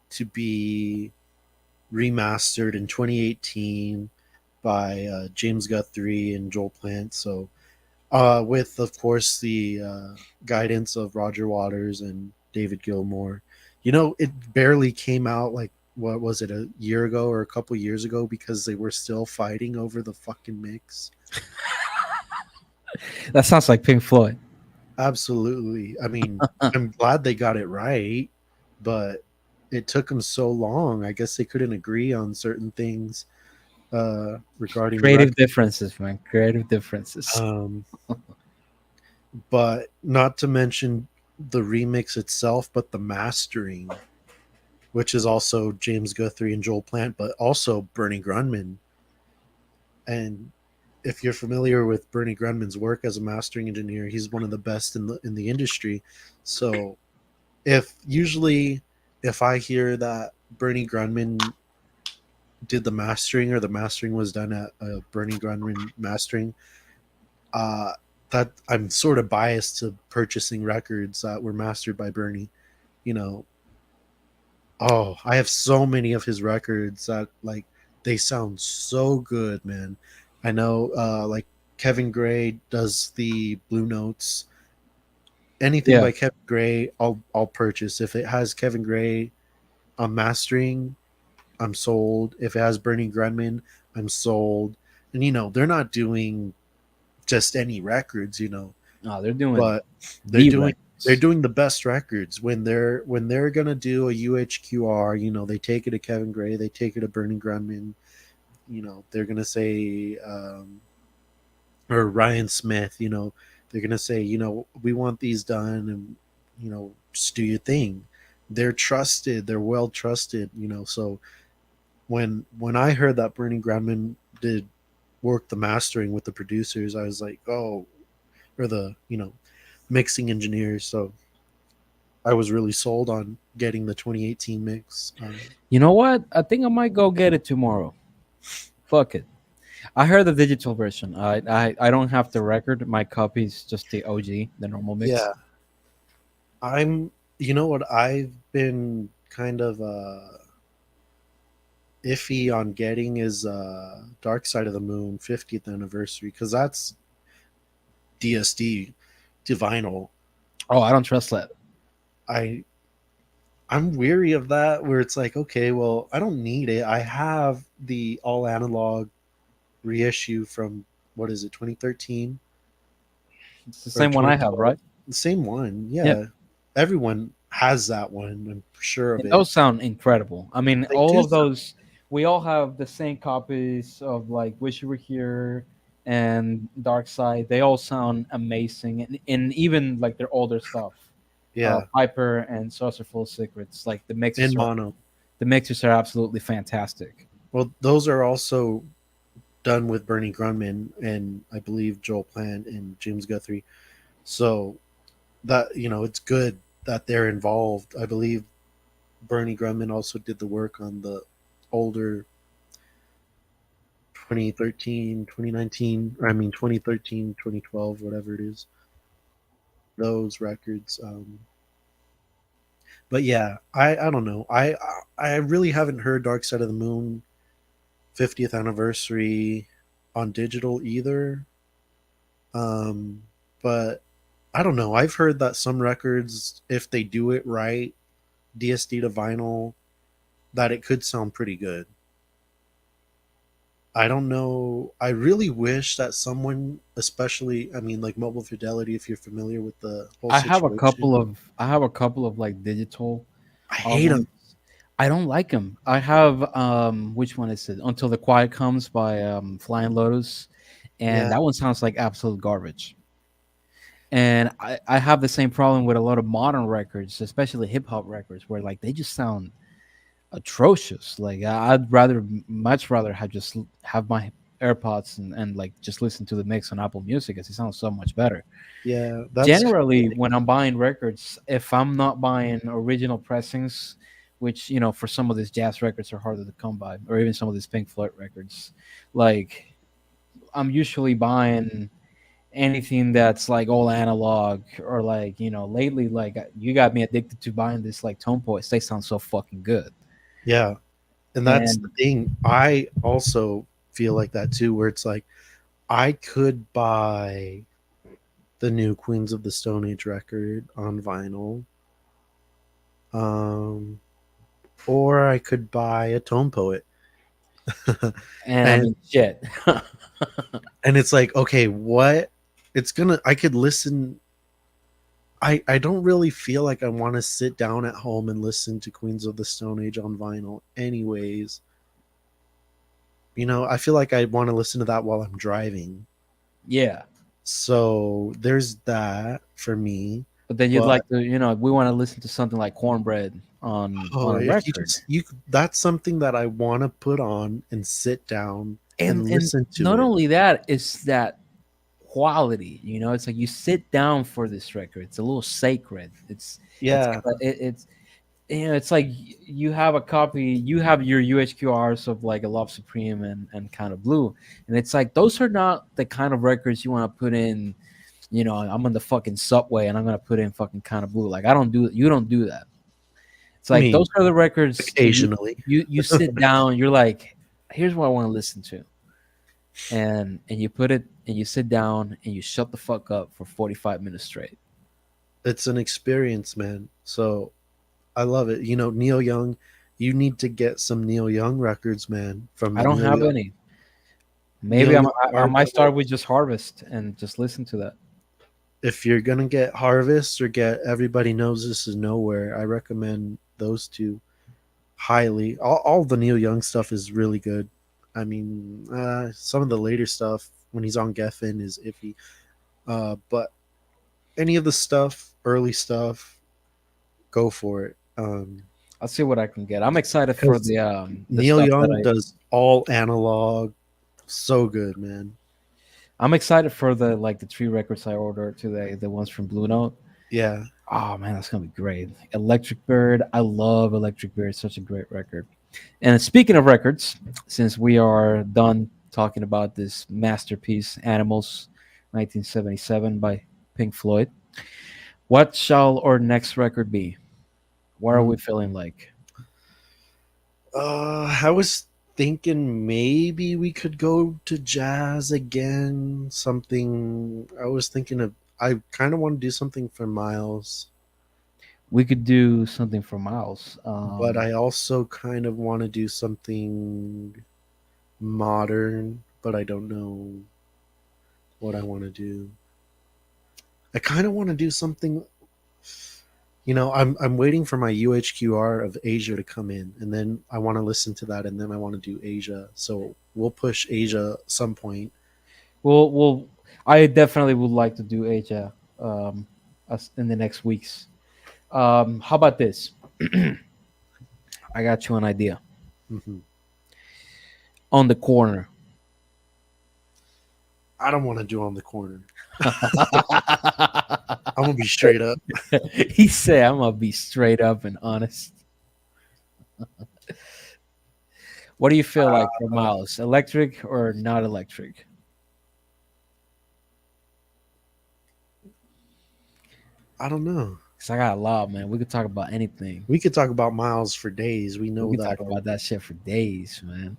to be remastered in 2018 by James Guthrie and Joel Plant. So, with of course the guidance of Roger Waters and David Gilmour. It barely came out, like, what was it, a year ago or a couple years ago, because they were still fighting over the fucking mix. That sounds like Pink Floyd. Absolutely. I mean, I'm glad they got it right, but it took them so long. I guess they couldn't agree on certain things regarding the Creative record. differences, man. Creative differences. Um, but not to mention the remix itself, but the mastering, which is also James Guthrie and Joel Plant, but also Bernie Grunman. And if you're familiar with Bernie Grunman's work as a mastering engineer, he's one of the best in the industry. So if I hear that Bernie Grunman did the mastering, or the mastering was done at Bernie Grunman mastering, uh, that I'm sort of biased to purchasing records that were mastered by Bernie. You know, oh, I have so many of his records that, like, they sound so good, man. I know, like, Kevin Gray does the Blue Notes. Anything Yeah. by Kevin Gray, I'll purchase. If it has Kevin Gray on mastering, I'm sold. If it has Bernie Grunman, I'm sold. And they're not doing just any records, No, they're doing but they're the doing they're records. doing the best records. When they're gonna do a UHQR, they take it to Kevin Gray, they take it to Bernie Grunman. They're gonna say, or Ryan Smith. They're gonna say, we want these done, and just do your thing. They're trusted. They're well trusted. So when I heard that Bernie Grunman did work the mastering with the producers, I was like, oh, or the mixing engineers. So I was really sold on getting the 2018 mix. You know what? I think I might go get it tomorrow. Fuck it. I heard the digital version. I don't have the record. My copy is just the OG, the normal mix. Yeah, you know what, I've been kind of iffy on getting is Dark Side of the Moon 50th anniversary, because that's DSD to vinyl. Oh, I don't trust that. I I'm weary of that, where it's like, okay, well, I don't need it. I have the all analog reissue from, what is it, 2013 It's the or same one I have, 2012. right? The same one. Yep. Yeah. Everyone has that one. I'm sure of And it. those sound incredible. I mean, They all do. of those, we all have the same copies of like Wish You Were Here and Dark Side. They all sound amazing. And even like their older stuff. Yeah. Piper and Saucerful of Secrets, like In mono. the mixes are absolutely fantastic. Well, those are also done with Bernie Grunman and I believe Joel Plant and James Guthrie. So that it's good that they're involved. I believe Bernie Grunman also did the work on the older 2013, 2019, or I mean 2013, 2012, whatever it is. Those records. But yeah, I don't know. I really haven't heard Dark Side of the Moon 50th anniversary on digital either. Um, but I don't know. I've heard that some records, if they do it right, DSD to vinyl, that it could sound pretty good. I don't know. I really wish that someone, especially, I mean, like Mobile Fidelity, if you're familiar with the whole situation. I have a couple of like digital I hate albums. them. I don't like them. I have which one is it? Until the Quiet Comes by Flying Lotus, and Yeah, that one sounds like absolute garbage. And I have the same problem with a lot of modern records, especially hip hop records, where like they just sound atrocious. Like I'd much rather have just have my AirPods and like just listen to the mix on Apple Music, as it sounds so much better. yeah, that's Generally, when I'm buying records, if I'm not buying original pressings, which for some of these jazz records are harder to come by, or even some of these Pink Floyd records, like I'm usually buying anything that's like all analog, or like lately, like you got me addicted to buying this like Tone Poets. They sound so fucking good. yeah, and that's the And thing. I also feel like that too, where it's like I could buy the new Queens of the Stone Age record on vinyl, um, or I could buy a Tone Poet, I and mean, shit. it's like, okay, what? It's gonna. I could listen. I don't really feel like I want to sit down at home and listen to Queens of the Stone Age on vinyl, anyways. I feel like I want to listen to that while I'm driving. Yeah, So there's that for me. but then you'd But like to, we want to listen to something like Cornbread on oh, a if you record. just you that's something that I want to put on and sit down and And listen to not it. only that, it's that quality. It's like you sit down for this record. It's a little sacred. It's Yeah, it's it's like you have a copy. You have your UHQRs of like a Love Supreme and Kind of Blue, and it's like those are not the kind of records you want to put in. I'm on the fucking subway and I'm gonna put in fucking Kind of Blue. Like I don't do you don't do that. It's I like mean, those are the records occasionally. you sit down. You're like, here's what I want to listen to, and you put it and you sit down and you shut the fuck up for 45 minutes straight. It's an experience, man. So I love it. Neil Young, you need to get some Neil Young records, man, from I the don't have any. Maybe Neil Young I might start archive. with just Harvest and just listen to that. If you're gonna get Harvest or get Everybody Knows This Is Nowhere, I recommend those two highly. All the Neil Young stuff is really good. I mean, some of the later stuff when he's on Geffen is iffy, but any of the stuff, early stuff, go for it. I'll see what I can get. I'm excited for Because the Neil stuff that Young does all analog, so good, man. I'm excited for the like the three records I ordered today, the ones from Blue Note. Yeah, Oh man, that's gonna be great. Electric Bird, I love Electric Bird. It's such a great record. And speaking of records, since we are done talking about this masterpiece, Animals, 1977 by Pink Floyd, what shall our next record be? What are we Mm. feeling like? I was thinking maybe we could go to jazz again. Something I was thinking of. I kind of want to do something for Miles, We could do something for Miles. but I also kind of want to do something modern, but I don't know what I want to do. I kind of want to do something. I'm waiting for my UHQR of Asia to come in, and then I want to listen to that, and then I want to do Asia. So we'll push Asia some point. Well, I definitely would like to do Asia in the next weeks. How about this? I got you an idea. Hmm. On the corner. I don't want to do on the corner. I'm gonna be straight up. He said, "I'm gonna be straight up and honest." What do you feel like for Miles? Electric or not electric? I don't know. Cause I got a lot, man. We could talk about anything. We could talk about Miles for days. We We know could that. talk about that shit for days, man.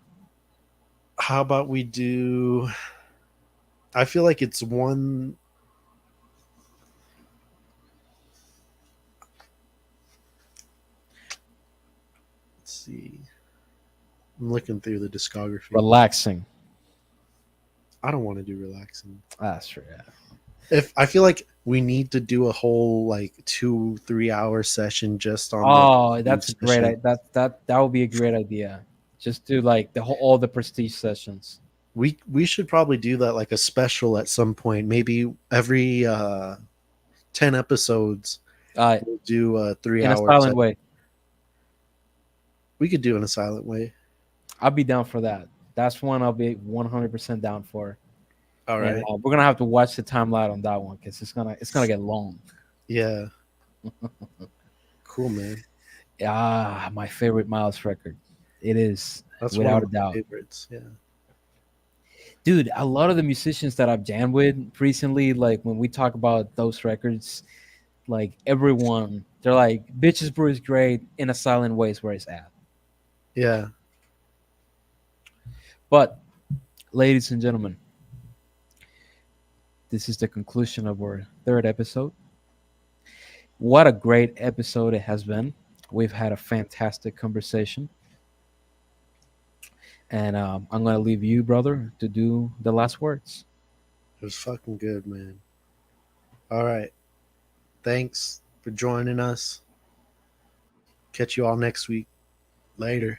How about we do? I feel like it's one. Let's see. I'm looking through the discography. Relaxing. I don't want to do relaxing. That's true. If I feel like we need to do a whole like 2-3 hour session just on Oh, the that's a great. session. That would be a great idea. Just do like all the prestige sessions. We should probably do that like a special at some point. Maybe every 10 episodes we'll do a 3 In a hour silent way. We could do in a silent way. I'll be down for that. That's one I'll be 100% down for. All right. And, we're gonna have to watch the timeline on that one because it's gonna get long. Yeah. Cool, man. My favorite Miles record. It is That's without one a of my doubt, favorites. Yeah. dude. A lot of the musicians that I've jammed with recently, like when we talk about those records, like everyone, they're like, "Bitches Brew is great." In a silent way is where it's at. Yeah. But, ladies and gentlemen, this is the conclusion of our third episode. What a great episode it has been. We've had a fantastic conversation. And I'm going to leave you, brother, to do the last words. It was fucking good, man. All right. Thanks for joining us. Catch you all next week. Later.